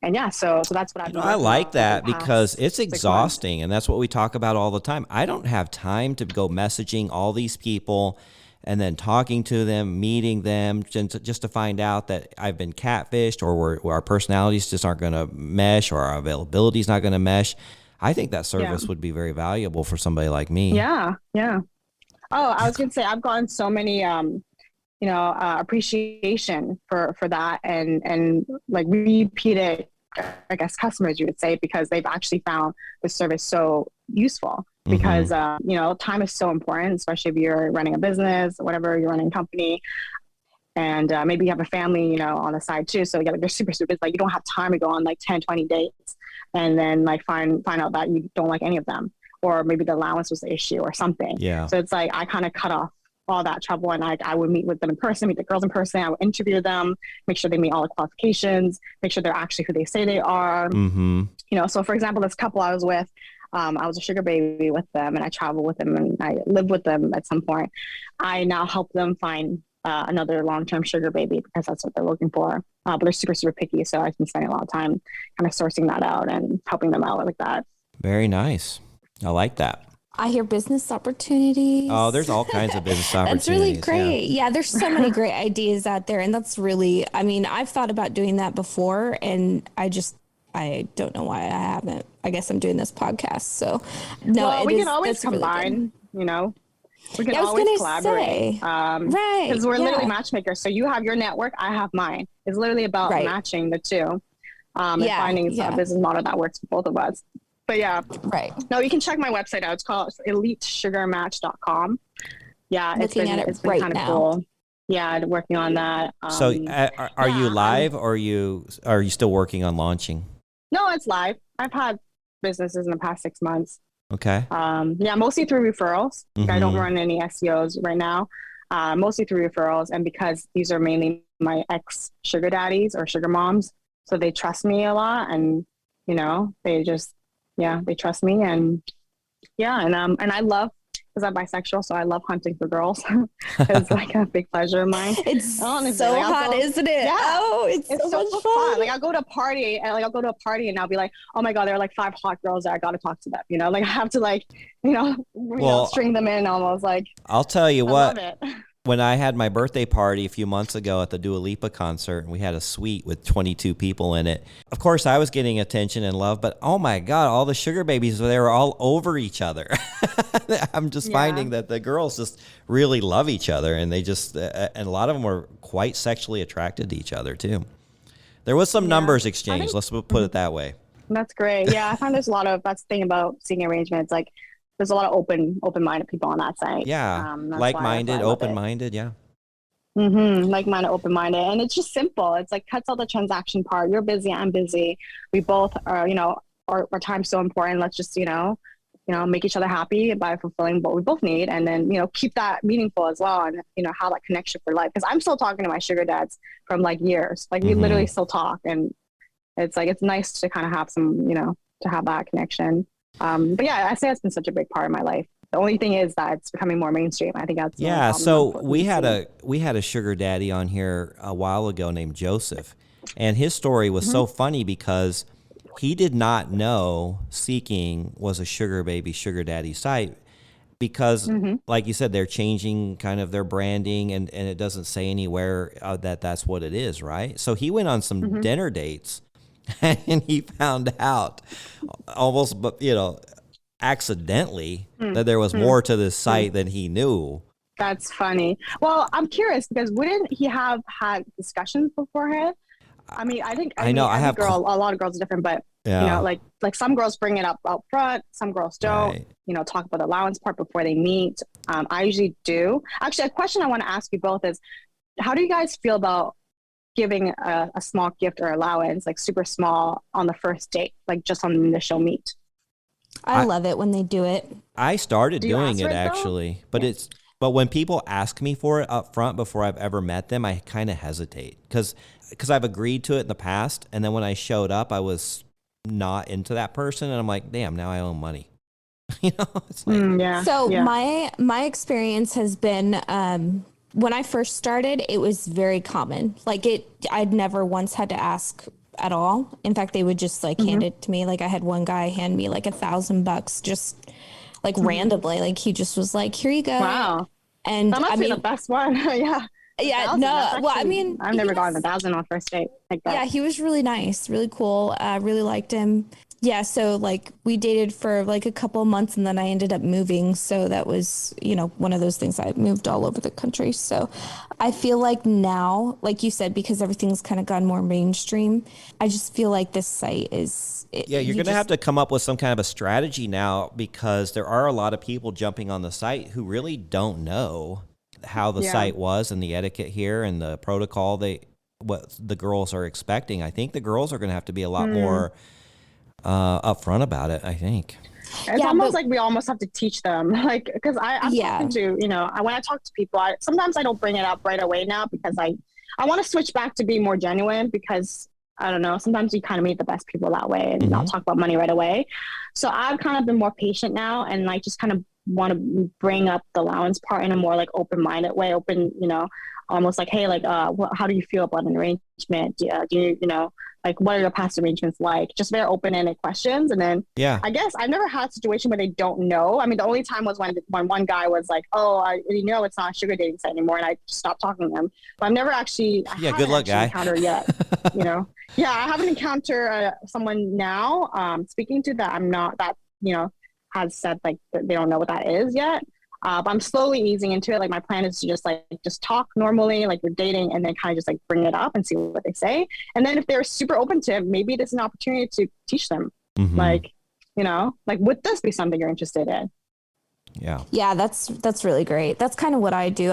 [SPEAKER 1] And yeah, so that's what I've done.
[SPEAKER 4] I like that because it's exhausting and that's what we talk about all the time. I don't have time to go messaging all these people and then talking to them, meeting them just to find out that I've been catfished or our personalities just aren't going to mesh or our availability is not going to mesh. I think that service would be very valuable for somebody like me.
[SPEAKER 1] Yeah. Yeah. Oh, I was going to say, I've gotten so many, appreciation for that and like repeated, I guess, customers, you would say, because they've actually found the service so useful because, time is so important, especially if you're running a business, whatever, you're running a company. And maybe you have a family, on the side too. So they're super, super, it's like you don't have time to go on like 10, 20 dates and then like find out that you don't like any of them. Or maybe the allowance was the issue or something.
[SPEAKER 4] Yeah.
[SPEAKER 1] So it's like I kind of cut off all that trouble and I would meet with them in person, meet the girls in person. I would interview them, make sure they meet all the qualifications, make sure they're actually who they say they are. So for example, this couple I was with, I was a sugar baby with them and I traveled with them and I lived with them at some point. I now help them find another long-term sugar baby because that's what they're looking for. But they're super, super picky. So I've been spending a lot of time kind of sourcing that out and helping them out like that.
[SPEAKER 4] Very nice. I like that.
[SPEAKER 2] I hear business opportunities.
[SPEAKER 4] Oh, there's all kinds of business opportunities.
[SPEAKER 2] That's really great. Yeah, there's so many great ideas out there. And that's really, I mean, I've thought about doing that before and I don't know why I haven't. I guess I'm doing this podcast. So no,
[SPEAKER 1] we can always combine, We can always collaborate.
[SPEAKER 2] Right.
[SPEAKER 1] Because we're literally matchmakers. So you have your network, I have mine. It's literally about matching the two and finding a business model that works for both of us. But yeah.
[SPEAKER 2] Right.
[SPEAKER 1] No, you can check my website out. It's called elitesugarmatch.com. Yeah. It's been kind of cool. Yeah. Working on that.
[SPEAKER 4] So are you live or are you still working on launching?
[SPEAKER 1] No, it's live. I've had businesses in the past 6 months.
[SPEAKER 4] Okay.
[SPEAKER 1] Yeah, mostly through referrals. Like, I don't
[SPEAKER 4] Mhm.
[SPEAKER 1] run any SEOs right now. Mostly through referrals, and because these are mainly my ex sugar daddies or sugar moms, so they trust me a lot, and they just, yeah, they trust me, and yeah, and I love, because I'm bisexual, so I love hunting for girls. It's like a big pleasure of mine.
[SPEAKER 2] It's
[SPEAKER 1] Honestly,
[SPEAKER 2] so
[SPEAKER 1] like, I'll
[SPEAKER 2] hot,
[SPEAKER 1] go,
[SPEAKER 2] isn't it?
[SPEAKER 1] yeah,
[SPEAKER 2] Oh, it's
[SPEAKER 1] it's
[SPEAKER 2] so
[SPEAKER 1] so
[SPEAKER 2] much
[SPEAKER 1] fun.
[SPEAKER 2] fun.
[SPEAKER 1] Like, I'll go to a party and I'll be like, oh my god, there are like 5 hot girls there. I got to talk to them. Like, I have to, like,
[SPEAKER 4] Well,
[SPEAKER 1] string them in almost. Like,
[SPEAKER 4] I'll tell you
[SPEAKER 1] I love
[SPEAKER 4] what.
[SPEAKER 1] it.
[SPEAKER 4] When I had my birthday party a few months ago at the Dua Lipa concert, and we had a suite with 22 people in it. Of course, I was getting attention and love, but oh my God, all the sugar babies, they were all over each other. I'm just
[SPEAKER 1] Yeah.
[SPEAKER 4] finding that the girls just really love each other, and they just, and a lot of them were quite sexually attracted to each other too. There was some numbers exchanged, let's put it that way.
[SPEAKER 1] That's great. Yeah, I find there's a lot of, that's the thing about seeing arrangements. Like, there's a lot of open-minded people on that site.
[SPEAKER 4] Yeah,
[SPEAKER 1] That's why
[SPEAKER 4] like-minded,
[SPEAKER 1] I love it.
[SPEAKER 4] open-minded, yeah.
[SPEAKER 1] Like-minded, open-minded, and it's just simple. It's like cuts out the transaction part. You're busy, I'm busy. We both are, our time's so important. Let's just, make each other happy by fulfilling what we both need, and then keep that meaningful as well, and have that connection for life. Because I'm still talking to my sugar dads from like years. Like, we literally still talk, and it's like, it's nice to kind of have some, to have that connection. But yeah, I say it's been such a big part of my life. The only thing is that it's becoming more mainstream. I think that's the only
[SPEAKER 4] Yeah,
[SPEAKER 1] problem
[SPEAKER 4] so
[SPEAKER 1] with
[SPEAKER 4] we had a sugar daddy on here a while ago named Joseph, and his story was so funny because he did not know Seeking was a sugar baby, sugar daddy site because, like you said, they're changing kind of their branding, and it doesn't say anywhere that that's what it is, right? So he went on some dinner dates, and he found out almost, accidentally that there was more to this site than he knew.
[SPEAKER 1] That's funny. Well, I'm curious because wouldn't he have had discussions beforehand? I mean, I think
[SPEAKER 4] I know, I have
[SPEAKER 1] a lot of girls are different, but
[SPEAKER 4] Yeah.
[SPEAKER 1] like some girls bring it up out front, some girls don't.
[SPEAKER 4] Right.
[SPEAKER 1] Talk about the allowance part before they meet. I usually do. Actually, a question I want to ask you both is, how do you guys feel about giving a small gift or allowance, like super small, on the first date, like just on the initial meet?
[SPEAKER 2] I love it when they do it.
[SPEAKER 4] I started
[SPEAKER 1] Do you
[SPEAKER 4] doing
[SPEAKER 1] ask
[SPEAKER 4] it
[SPEAKER 1] for it, though?
[SPEAKER 4] actually, but when people ask me for it up front before I've ever met them, I kind of hesitate because I've agreed to it in the past, and then when I showed up, I was not into that person, and I'm like, damn, now I owe money. It's like,
[SPEAKER 1] Yeah.
[SPEAKER 2] So
[SPEAKER 1] yeah.
[SPEAKER 2] my experience has been when I first started, it was very common. Like I'd never once had to ask at all. In fact, they would just like hand it to me. Like, I had one guy hand me like $1,000 just like randomly. Like, he just was like, "Here you go."
[SPEAKER 1] Wow.
[SPEAKER 2] And
[SPEAKER 1] That must be the best one. Yeah.
[SPEAKER 2] yeah,
[SPEAKER 1] 1,000,
[SPEAKER 2] no.
[SPEAKER 1] that's
[SPEAKER 2] Well, I
[SPEAKER 1] actually-
[SPEAKER 2] mean,
[SPEAKER 1] I've never gotten 1,000 on first date like that.
[SPEAKER 2] yeah, he was really nice, really cool. Really liked him. Yeah, so like we dated for like a couple of months, and then I ended up moving. So that was, one of those things. I moved all over the country. So I feel like now, like you said, because everything's kind of gone more mainstream, I just feel like this site is.
[SPEAKER 4] yeah, you're going to have to come up with some kind of a strategy now because there are a lot of people jumping on the site who really don't know how the site was and the etiquette here and the protocol what the girls are expecting. I think the girls are going to have to be a lot more upfront about it, I think.
[SPEAKER 1] It's almost like we almost have to teach them, like, because I'm talking to, when I talk to people, sometimes I don't bring it up right away now because I want to switch back to being more genuine because I don't know, sometimes you kind of meet the best people that way and not talk about money right away. So I've kind of been more patient now and like just kind of want to bring up the allowance part in a more like open-minded way, almost like, hey, like, how do you feel about an arrangement? Do you, like, what are your past arrangements like? Just very open-ended questions. And then I guess I've never had a situation where they don't know. I mean, the only time was when one guy was like, oh, it's not a sugar dating site anymore. And I stopped talking to him. But I've never actually,
[SPEAKER 4] Good luck, guy.
[SPEAKER 1] encountered yet, Yeah, I haven't encountered someone now speaking to that I'm not, that, has said like they don't know what that is yet. But I'm slowly easing into it. Like, my plan is to just talk normally, like we're dating, and then kind of just like bring it up and see what they say. And then if they're super open to it, maybe it's an opportunity to teach them. Like, like, would this be something you're interested in?
[SPEAKER 4] Yeah.
[SPEAKER 2] Yeah, that's really great. That's kind of what I do.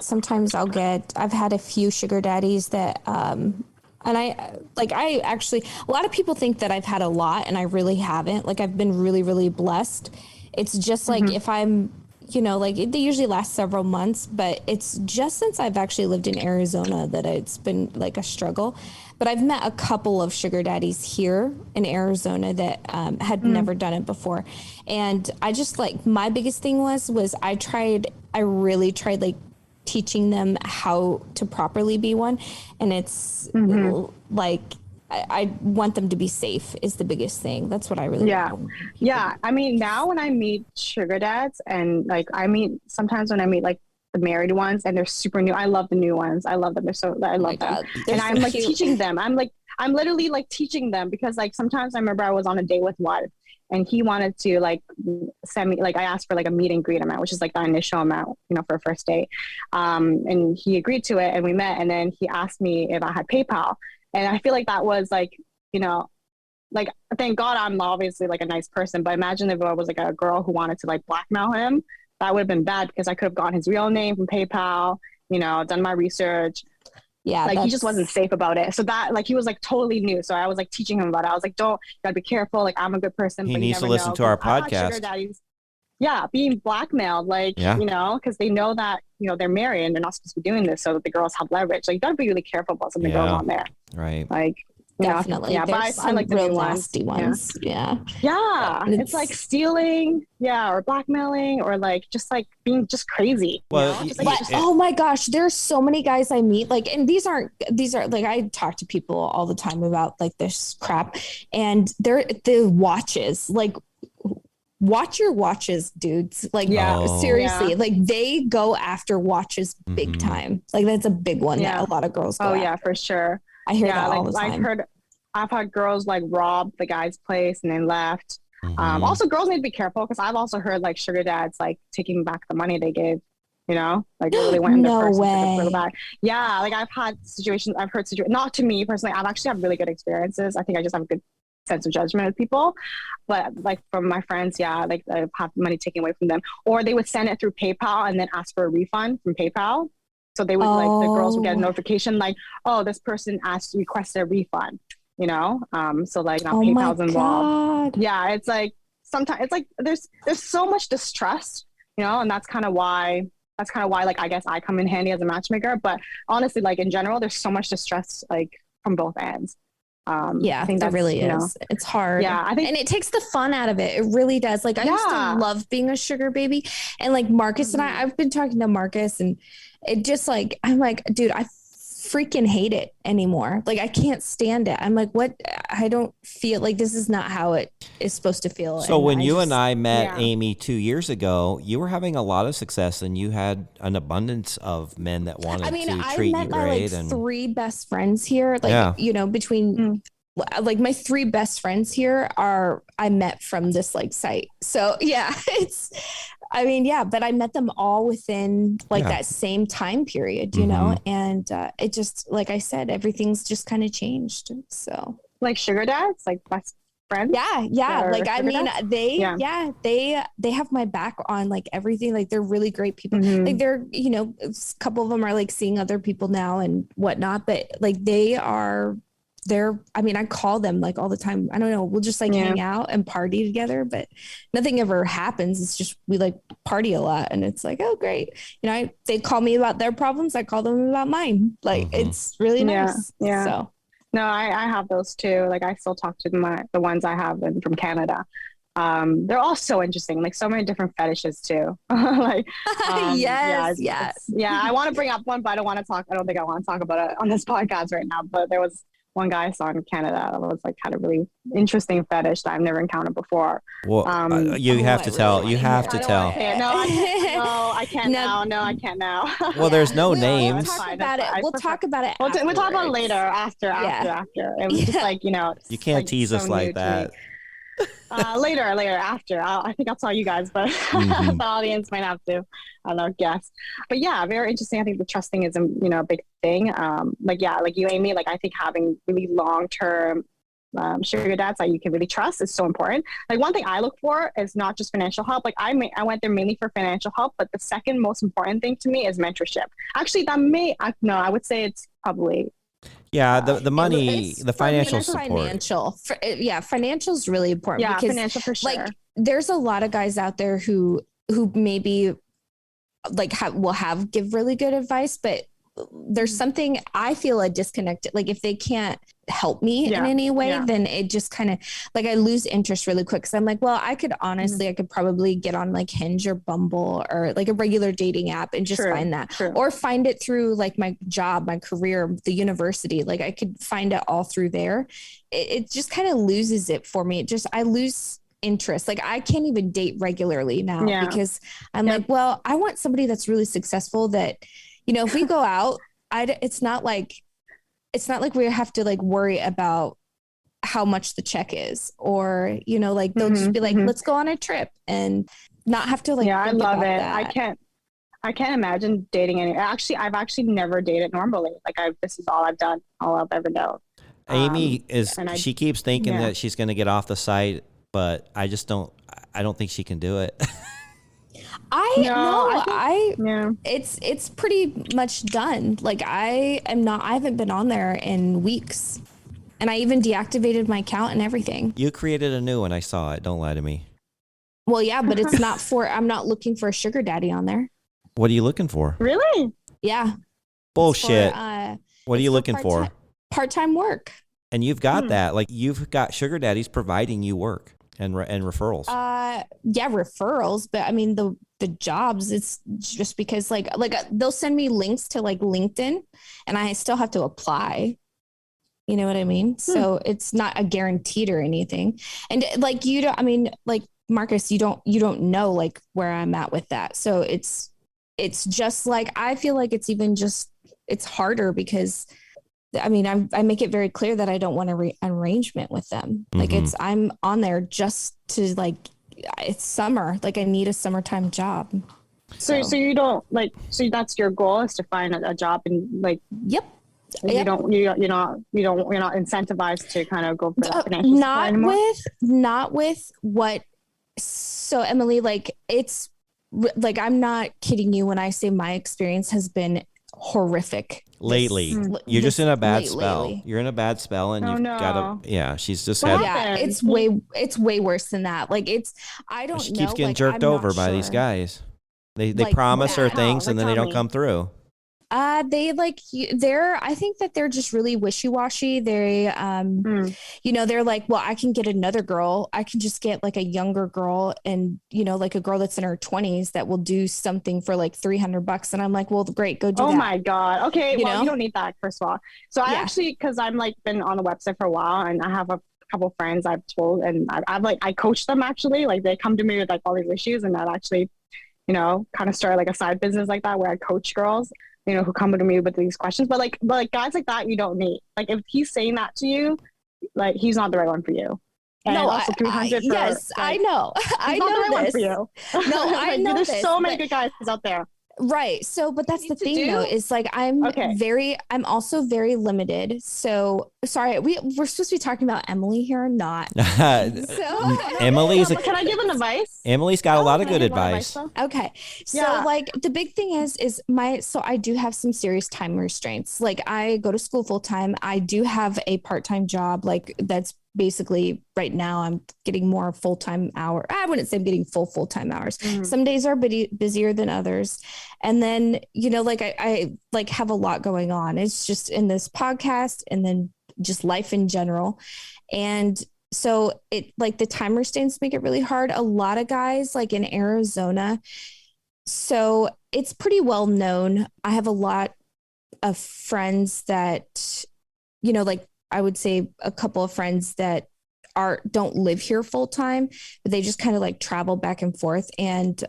[SPEAKER 2] Sometimes I've had a few sugar daddies that And I actually, a lot of people think that I've had a lot and I really haven't. Like I've been really, really blessed. It's just like if I'm, like they usually last several months, but it's just since I've actually lived in Arizona that it's been like a struggle. But I've met a couple of sugar daddies here in Arizona that had never done it before. And I just like, my biggest thing was I really tried like teaching them how to properly be one. And it's like, I want them to be safe is the biggest thing. That's what I really want.
[SPEAKER 1] Yeah. I mean, now when I meet sugar dads and like sometimes when I meet like the married ones and they're super new, I love the new ones. I love them. I love them. And I'm like teaching them. I'm literally like teaching them because like sometimes I remember I was on a date with one and he wanted to like send me, like I asked for like a meet and greet amount, which is like the initial amount, for a first date. And he agreed to it and we met, and then he asked me if I had PayPal. And I feel like that was like, like, thank God I'm obviously like a nice person, but imagine if it was like a girl who wanted to like blackmail him, that would have been bad because I could have gotten his real name from PayPal, done my research.
[SPEAKER 2] Yeah.
[SPEAKER 1] Like he just wasn't safe about it. So that like, he was like totally new. So I was like teaching him about it. I was like, you gotta be careful. Like I'm a good person.
[SPEAKER 4] He
[SPEAKER 1] but
[SPEAKER 4] needs to listen to our podcast.
[SPEAKER 1] Being blackmailed, like, because they know that, they're married and they're not supposed to be doing this so that the girls have leverage. Like you gotta be really careful about something going on there.
[SPEAKER 4] Right.
[SPEAKER 1] Like,
[SPEAKER 2] definitely.
[SPEAKER 1] Yeah,
[SPEAKER 2] there's
[SPEAKER 1] but I like the
[SPEAKER 2] real
[SPEAKER 1] new
[SPEAKER 2] nasty ones. Yeah.
[SPEAKER 1] It's like stealing, or blackmailing, or like just like being just crazy.
[SPEAKER 4] Well,
[SPEAKER 2] oh my gosh, there's so many guys I meet, like, and these are like, I talk to people all the time about like this crap, and they're the watches, like, watch your watches, dudes. Like, seriously, like they go after watches big time. Like that's a big one that a lot of girls go after.
[SPEAKER 1] For sure.
[SPEAKER 2] I hear that all the time.
[SPEAKER 1] I've had girls like rob the guy's place and then left. Also, girls need to be careful because I've also heard like sugar dads like taking back the money they gave. Like they really went in their purse and took it back. Yeah, like I've heard situations. Not to me personally. I've actually had really good experiences. I think I just have a good sense of judgment with people, but like from my friends, like I've had money taken away from them, or they would send it through PayPal and then ask for a refund from PayPal. So they would like the girls would get a notification like, oh, this person requested a refund, so like now PayPal's involved. Yeah, it's like sometimes it's like there's so much distrust, and that's kind of why like I guess I come in handy as a matchmaker. But honestly, like in general, there's so much distrust like from both ends.
[SPEAKER 2] I think that really is. It's hard.
[SPEAKER 1] Yeah, I think,
[SPEAKER 2] and it takes the fun out of it. It really does. Like I used to love being a sugar baby, and like Marcus and I've been talking to Marcus, and it just like I'm like, dude, I freaking hate it anymore. Like I can't stand it. I'm like, what? I don't feel like this is not how it is supposed to feel.
[SPEAKER 4] So when you and I met Amy 2 years ago, you were having a lot of success and you had an abundance of men that wanted to treat you great. I met my
[SPEAKER 2] three best friends here. Like, between like my three best friends here I met from this like site. So but I met them all within like that same time period, you know, and it just, like I said, everything's just kind of changed. So like
[SPEAKER 1] sugar dads, like best friends.
[SPEAKER 2] Yeah. Like, I mean, they have my back on like everything. Like they're really great people. Like they're, a couple of them are like seeing other people now and whatnot, but like I call them like all the time. I don't know. We'll just like hang out and party together, but nothing ever happens. It's just, we like party a lot and it's like, oh, great. They call me about their problems. I call them about mine. Like, it's really nice.
[SPEAKER 1] Yeah.
[SPEAKER 2] So.
[SPEAKER 1] No, I have those too. Like I still talk to the ones I have from Canada. They're all so interesting, like so many different fetishes too. Like,
[SPEAKER 2] yes.
[SPEAKER 1] I want to bring up one, but I don't think I want to talk about it on this podcast right now. But there was one guy I saw in Canada that was like had a really interesting fetish that I've never encountered before.
[SPEAKER 4] Well, you have to tell. You have to tell.
[SPEAKER 1] I can't now. No, I can't now.
[SPEAKER 4] Well, there's no names.
[SPEAKER 2] We'll talk about it. We'll talk about it.
[SPEAKER 1] We'll talk about it later. After. It was just like
[SPEAKER 4] you can't tease us like that.
[SPEAKER 1] Later after. I think I'll tell you guys, but the audience might have to, I don't know, guess. But yeah, very interesting. I think the trusting is a big thing. Like you, Amy, like I think having really long-term sugar dads that you can really trust is so important. Like one thing I look for is not just financial help. Like I went there mainly for financial help, but the second most important thing to me is mentorship. Actually, I would say it's probably
[SPEAKER 4] Yeah, the money,
[SPEAKER 2] It's
[SPEAKER 4] the
[SPEAKER 2] for me,
[SPEAKER 4] financial
[SPEAKER 2] it's
[SPEAKER 4] support.
[SPEAKER 2] Financial is really important.
[SPEAKER 1] Yeah,
[SPEAKER 2] because
[SPEAKER 1] financial for sure.
[SPEAKER 2] like there's a lot of guys out there who maybe like will have give really good advice, but there's something I feel a disconnect. Like if they can't help me in any way, then it just kind of like I lose interest really quick. Cause I'm like, well, I could honestly, I could probably get on like Hinge or Bumble or like a regular dating app and just find that, or find it through like my job, my career, the university. Like I could find it all through there. It just kind of loses it for me. I lose interest. Like I can't even date regularly now because I'm like, well, I want somebody that's really successful that, you know, if we go out, it's not like we have to like worry about how much the check is, or, you know, like they'll just be like, let's go on a trip and not have to like,
[SPEAKER 1] I love it. That. I can't imagine dating any. I've actually never dated normally. Like this is all I've done, all I've ever known.
[SPEAKER 4] Amy she keeps thinking that she's going to get off the site, but I don't think she can do it.
[SPEAKER 2] It's pretty much done. Like I haven't been on there in weeks, and I even deactivated my account and everything.
[SPEAKER 4] You created a new one. I saw it. Don't lie to me.
[SPEAKER 2] Well, yeah, but it's not I'm not looking for a sugar daddy on there.
[SPEAKER 4] What are you looking for?
[SPEAKER 1] Really?
[SPEAKER 2] Yeah.
[SPEAKER 4] Bullshit. What are you looking for?
[SPEAKER 2] Part-time work.
[SPEAKER 4] And you've got that. Like you've got sugar daddies providing you work and referrals.
[SPEAKER 2] Yeah, referrals, but I mean the jobs, it's just because like they'll send me links to like LinkedIn and I still have to apply. You know what I mean? So it's not a guaranteed or anything. And like Marcus, you don't know like where I'm at with that. So it's just like I feel like it's harder because I mean, I make it very clear that I don't want an arrangement with them. Like I'm on there just to like, it's summer. Like I need a summertime job.
[SPEAKER 1] So you don't like, so that's your goal is to find a job and like,
[SPEAKER 2] yep.
[SPEAKER 1] You're not incentivized to kind of go for that financial support anymore?
[SPEAKER 2] Not with what, so Emily, like it's like, I'm not kidding you when I say my experience has been horrific
[SPEAKER 4] lately. You're just in a bad spell. You're in a bad spell and she's just
[SPEAKER 2] it's way worse than that. Like I don't know.
[SPEAKER 4] She keeps getting jerked over by these guys. They promise her things and then they don't come through.
[SPEAKER 2] I think that they're just really wishy-washy. They, you know, they're like, well, I can get another girl. I can just get like a younger girl and, you know, like a girl that's in her 20s that will do something for like $300. And I'm like, well, great, go do that.
[SPEAKER 1] Oh my God. Okay. You don't need that, first of all. So I actually, cause I'm like been on the website for a while and I have a couple of friends I've told, and I coach them actually. Like they come to me with like all these issues, and I've actually, you know, kind of started like a side business like that where I coach girls, you know, who come to me with these questions. But like guys like that, you don't need. Like if he's saying that to you, like he's not the right one for you. And
[SPEAKER 2] no,
[SPEAKER 1] also 300 for,
[SPEAKER 2] yes, like, I know.
[SPEAKER 1] I know the right one for you.
[SPEAKER 2] No, I know
[SPEAKER 1] there's so many good guys out there.
[SPEAKER 2] Right. So, but that's the thing though, is like, I'm also very limited. So sorry, we're supposed to be talking about Emily here or not.
[SPEAKER 4] Emily's
[SPEAKER 1] can I give an advice?
[SPEAKER 4] Emily's got a lot of good advice.
[SPEAKER 2] Okay. So like the big thing is I do have some serious time restraints. Like I go to school full time. I do have a part-time job. Like that's basically right now I'm getting more full-time hour. I wouldn't say I'm getting full-time hours. Some days are busier than others. And then, you know, like I like have a lot going on. It's just in this podcast and then just life in general. And so it like the time restraints make it really hard. A lot of guys like in Arizona. So it's pretty well known. I have a lot of friends that, you know, like I would say a couple of friends that don't live here full time, but they just kind of like travel back and forth. And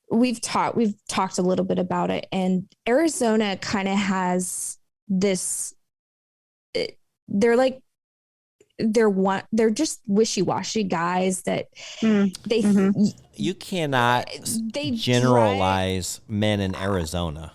[SPEAKER 2] we've talked a little bit about it. And Arizona kind of has this. They're just wishy-washy guys that
[SPEAKER 4] you cannot generalize men in Arizona.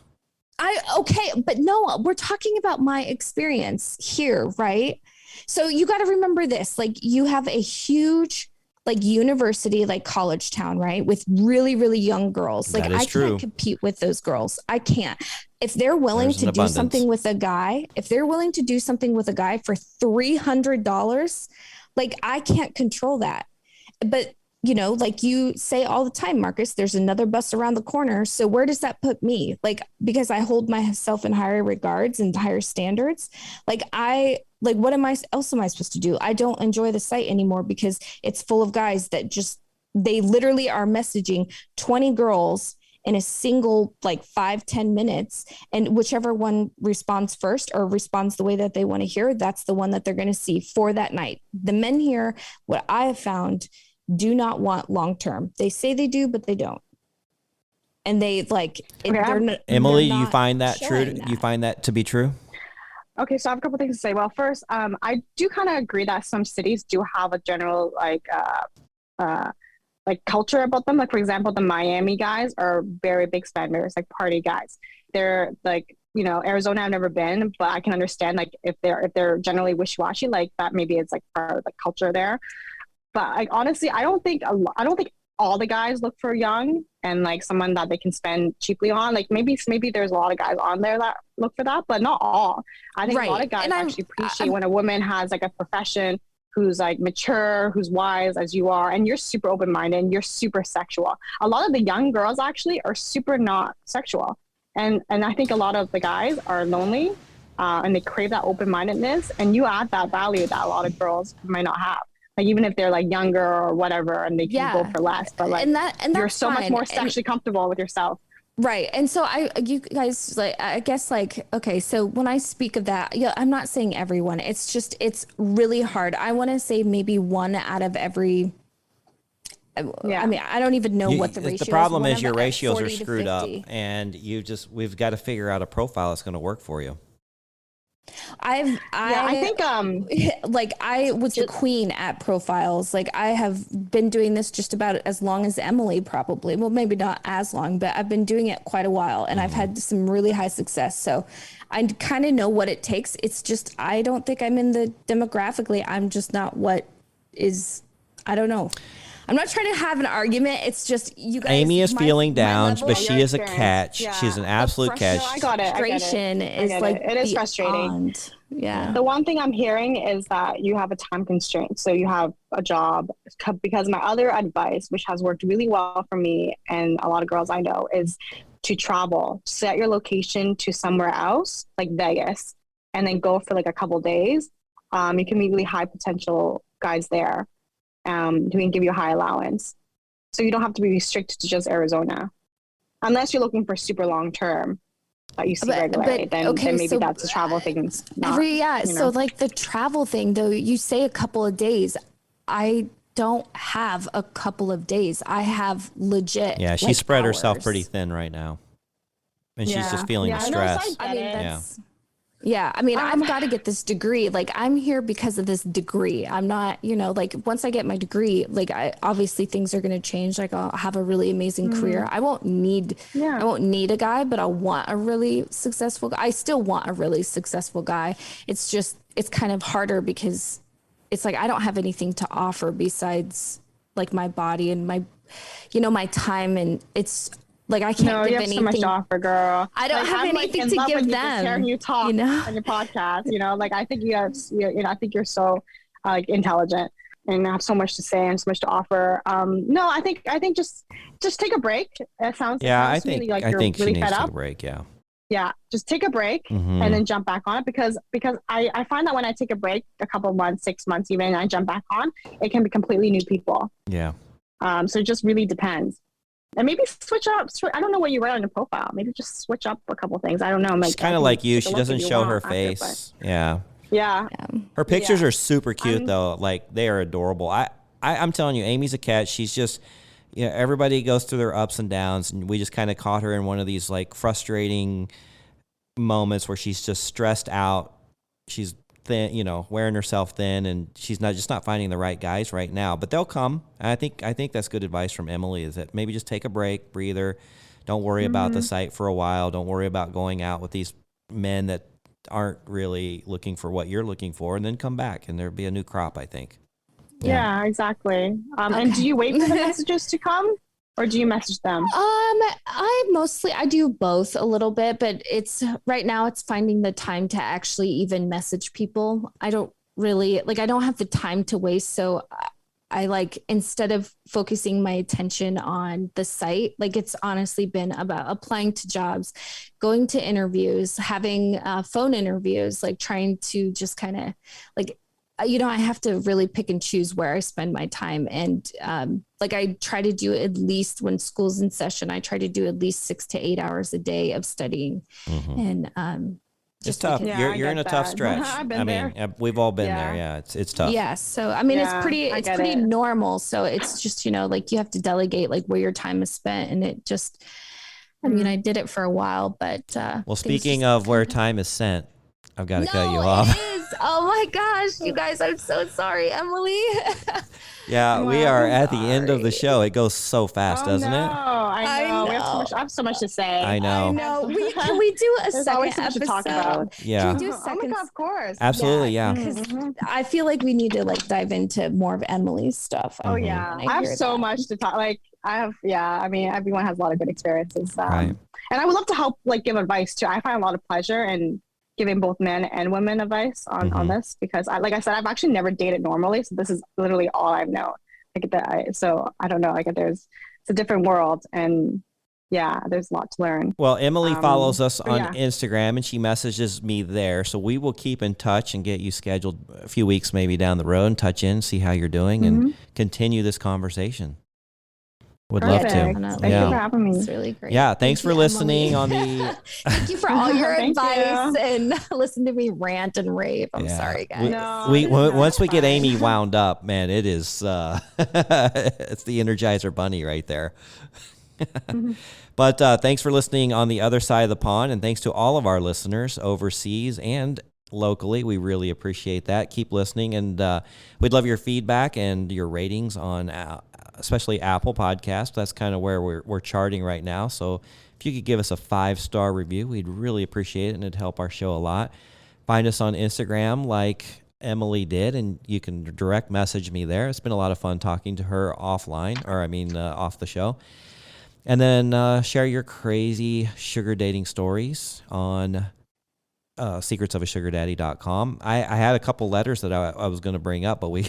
[SPEAKER 2] But no, we're talking about my experience here, right? So you got to remember this, like you have a huge like university, like college town, right? With really, really young girls. Like I can't compete with those girls. I can't. if they're willing
[SPEAKER 4] There's
[SPEAKER 2] to
[SPEAKER 4] an
[SPEAKER 2] do
[SPEAKER 4] abundance.
[SPEAKER 2] something with a guy, if they're willing to do something with a guy for $300, like I can't control that. But you know, like you say all the time, Marcus, there's another bus around the corner. So where does that put me? Like, because I hold myself in higher regards and higher standards. What else am I supposed to do? I don't enjoy the site anymore because it's full of guys that they literally are messaging 20 girls in a single like 5-10 minutes, and whichever one responds first or responds the way that they want to hear, that's the one that they're going to see for that night. The men here, what I have found, do not want long term. They say they do, but they don't. And they
[SPEAKER 4] Emily, do you find that true?
[SPEAKER 2] That.
[SPEAKER 4] You find that to be true?
[SPEAKER 1] Okay, so I have a couple things to say. Well, first, I do kind of agree that some cities do have a general culture about them. Like, for example, the Miami guys are very big spenders, like party guys. They're like, you know, Arizona I've never been, but I can understand like if they're generally wishy-washy, like that maybe it's like part of the culture there. But like honestly, I don't think all the guys look for young and like someone that they can spend cheaply on. Like maybe there's a lot of guys on there that look for that, but not all. I think a lot of guys actually appreciate when a woman has like a profession, who's like mature, who's wise as you are, and you're super open-minded and you're super sexual. A lot of the young girls actually are super not sexual. And I think a lot of the guys are lonely and they crave that open-mindedness, and you add that value that a lot of girls might not have. Like even if they're like younger or whatever and they can go for less, but like you're so much more sexually comfortable with yourself.
[SPEAKER 2] Right. And so you guys, like, I guess like, okay, so when I speak of that, yeah, I'm not saying everyone, it's really hard. I want to say maybe one out of every, I mean, I don't even know what the ratio is.
[SPEAKER 4] The problem is your ratios are screwed up, and we've got to figure out a profile that's going to work for you.
[SPEAKER 2] I think like I was the queen at profiles. Like I have been doing this just about as long as Emily, probably. Well, maybe not as long, but I've been doing it quite a while, and I've had some really high success. So I kind of know what it takes. It's just I don't think I'm in the demographically. I'm just not what is. I don't know. I'm not trying to have an argument. It's just you guys.
[SPEAKER 4] Amy is feeling down, but she is a catch.
[SPEAKER 1] Yeah.
[SPEAKER 4] She's an absolute catch.
[SPEAKER 1] No, I got it.
[SPEAKER 2] Frustration is like
[SPEAKER 1] it is frustrating.
[SPEAKER 2] Yeah.
[SPEAKER 1] The one thing I'm hearing is that you have a time constraint. So you have a job, because my other advice, which has worked really well for me and a lot of girls I know, is to travel, set your location to somewhere else, like Vegas, and then go for like a couple days. You can meet really high potential guys there. Who can give you a high allowance. So you don't have to be restricted to just Arizona. Unless you're looking for super long term that you see regularly, then maybe that's a travel thing.
[SPEAKER 2] So like the travel thing though, you say a couple of days. I don't have a couple of days. I have legit.
[SPEAKER 4] Yeah, she spread herself pretty thin right now. And she's just feeling the stress.
[SPEAKER 2] I mean, I've got to get this degree. Like I'm here because of this degree. I'm not, like once I get my degree, like obviously things are going to change. Like I'll have a really amazing career. I won't need a guy, but I'll want a really successful guy. I still want a really successful guy. It's kind of harder because it's like, I don't have anything to offer besides like my body and my, my time. And it's, like I can't give anything. So much to offer,
[SPEAKER 1] girl.
[SPEAKER 2] I don't have anything to give them.
[SPEAKER 1] Hearing you talk on your podcast, like I think I think you're so intelligent and have so much to say and so much to offer. No, I think just take a break. It sounds
[SPEAKER 4] I think
[SPEAKER 1] really,
[SPEAKER 4] I think
[SPEAKER 1] really
[SPEAKER 4] she needs to
[SPEAKER 1] fed
[SPEAKER 4] take
[SPEAKER 1] up.
[SPEAKER 4] a break.
[SPEAKER 1] Yeah, just take a break and then jump back on it because I find that when I take a break, a couple of months, 6 months even, and I jump back on, it can be completely new people.
[SPEAKER 4] Yeah.
[SPEAKER 1] So it just really depends. And maybe switch up. I don't know what you write on your profile. Maybe just switch up a couple things. I don't know.
[SPEAKER 4] She's kind of like you. She doesn't show her face. Yeah. Her pictures are super cute though. Like they are adorable. I'm telling you, Amy's a catch. She's just, everybody goes through their ups and downs, and we just kind of caught her in one of these like frustrating moments where she's just stressed out. She's thin, wearing herself thin, and she's not finding the right guys right now, but they'll come. And I think that's good advice from Emily, is that maybe just take a break, breather. Don't worry about the site for a while. Don't worry about going out with these men that aren't really looking for what you're looking for, and then come back and there'll be a new crop, I think.
[SPEAKER 1] Yeah, exactly. And do you wait for the messages to come? or do you message them?
[SPEAKER 2] I do both a little bit, but it's right now it's finding the time to actually even message people. I don't have the time to waste. So I like, instead of focusing my attention on the site, like it's honestly been about applying to jobs, going to interviews, having phone interviews, like trying to just kind of like, I have to really pick and choose where I spend my time. And like I try to do at least, when school's in session, I try to do at least 6 to 8 hours a day of studying. And
[SPEAKER 4] it's tough.
[SPEAKER 1] Yeah,
[SPEAKER 4] You're in a tough stretch.
[SPEAKER 1] I've been there.
[SPEAKER 4] We've all been
[SPEAKER 1] Yeah.
[SPEAKER 4] there. Yeah, it's tough.
[SPEAKER 2] Yeah. So, I mean,
[SPEAKER 1] Yeah,
[SPEAKER 2] it's pretty normal. So it's just, like you have to delegate like where your time is spent. And it just, I mean, I did it for a while, but.
[SPEAKER 4] Well, speaking of where time is spent, I've got to cut you off.
[SPEAKER 2] It is. Oh my gosh, you guys, I'm so sorry, Emily.
[SPEAKER 4] Yeah, we are at the end of the show. It goes so fast, doesn't it?
[SPEAKER 1] I know. I have so much to say.
[SPEAKER 4] I know.
[SPEAKER 2] Can we do a
[SPEAKER 1] There's
[SPEAKER 2] second
[SPEAKER 1] always so much
[SPEAKER 2] episode?
[SPEAKER 1] to talk about.
[SPEAKER 4] Yeah.
[SPEAKER 2] Can we do a
[SPEAKER 1] Oh my
[SPEAKER 2] second?
[SPEAKER 1] God, of course.
[SPEAKER 4] Absolutely, yeah.
[SPEAKER 2] Because I feel like we need to like dive into more of Emily's stuff.
[SPEAKER 1] Oh yeah, I have so much to talk. Like I mean, everyone has a lot of good experiences.
[SPEAKER 4] Right.
[SPEAKER 1] And I would love to help, like, give advice too. I find a lot of pleasure in giving both men and women advice on this, because like I said, I've actually never dated normally. So this is literally all I've known. So I don't know, it's a different world, and yeah, there's a lot to learn.
[SPEAKER 4] Well, Emily follows us on
[SPEAKER 1] yeah.
[SPEAKER 4] Instagram, and she messages me there. So we will keep in touch and get you scheduled a few weeks maybe down the road and touch in, see how you're doing, and continue this conversation. Would love to.
[SPEAKER 1] Thank you for having me.
[SPEAKER 2] It's really great.
[SPEAKER 4] Yeah, thanks for listening
[SPEAKER 2] Emily.
[SPEAKER 4] on the.
[SPEAKER 2] Thank you for all your
[SPEAKER 1] Thank
[SPEAKER 2] advice
[SPEAKER 1] you.
[SPEAKER 2] and listen to me rant and rave. I'm sorry, guys.
[SPEAKER 4] Once we get Amy wound up, man, it is it's the Energizer Bunny right there. But thanks for listening on the other side of the pond, and thanks to all of our listeners overseas and locally. We really appreciate that. Keep listening, and we'd love your feedback and your ratings on especially Apple Podcasts. That's kind of where we're charting right now. So if you could give us a 5-star review, we'd really appreciate it, and it'd help our show a lot. Find us on Instagram like Emily did, and you can direct message me there. It's been a lot of fun talking to her off the show. And then share your crazy sugar dating stories on secretsofasugardaddy.com. I had a couple letters that I was going to bring up, but we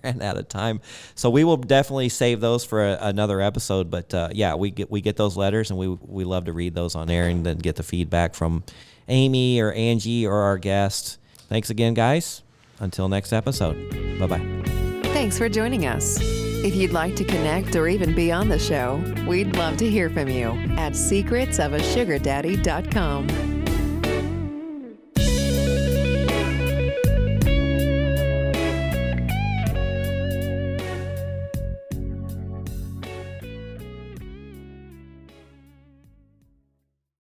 [SPEAKER 4] ran out of time. So we will definitely save those for another episode. But we get those letters, and we love to read those on air and then get the feedback from Amy or Angie or our guest. Thanks again, guys. Until next episode. Bye-bye.
[SPEAKER 3] Thanks for joining us. If you'd like to connect or even be on the show, we'd love to hear from you at secretsofasugardaddy.com.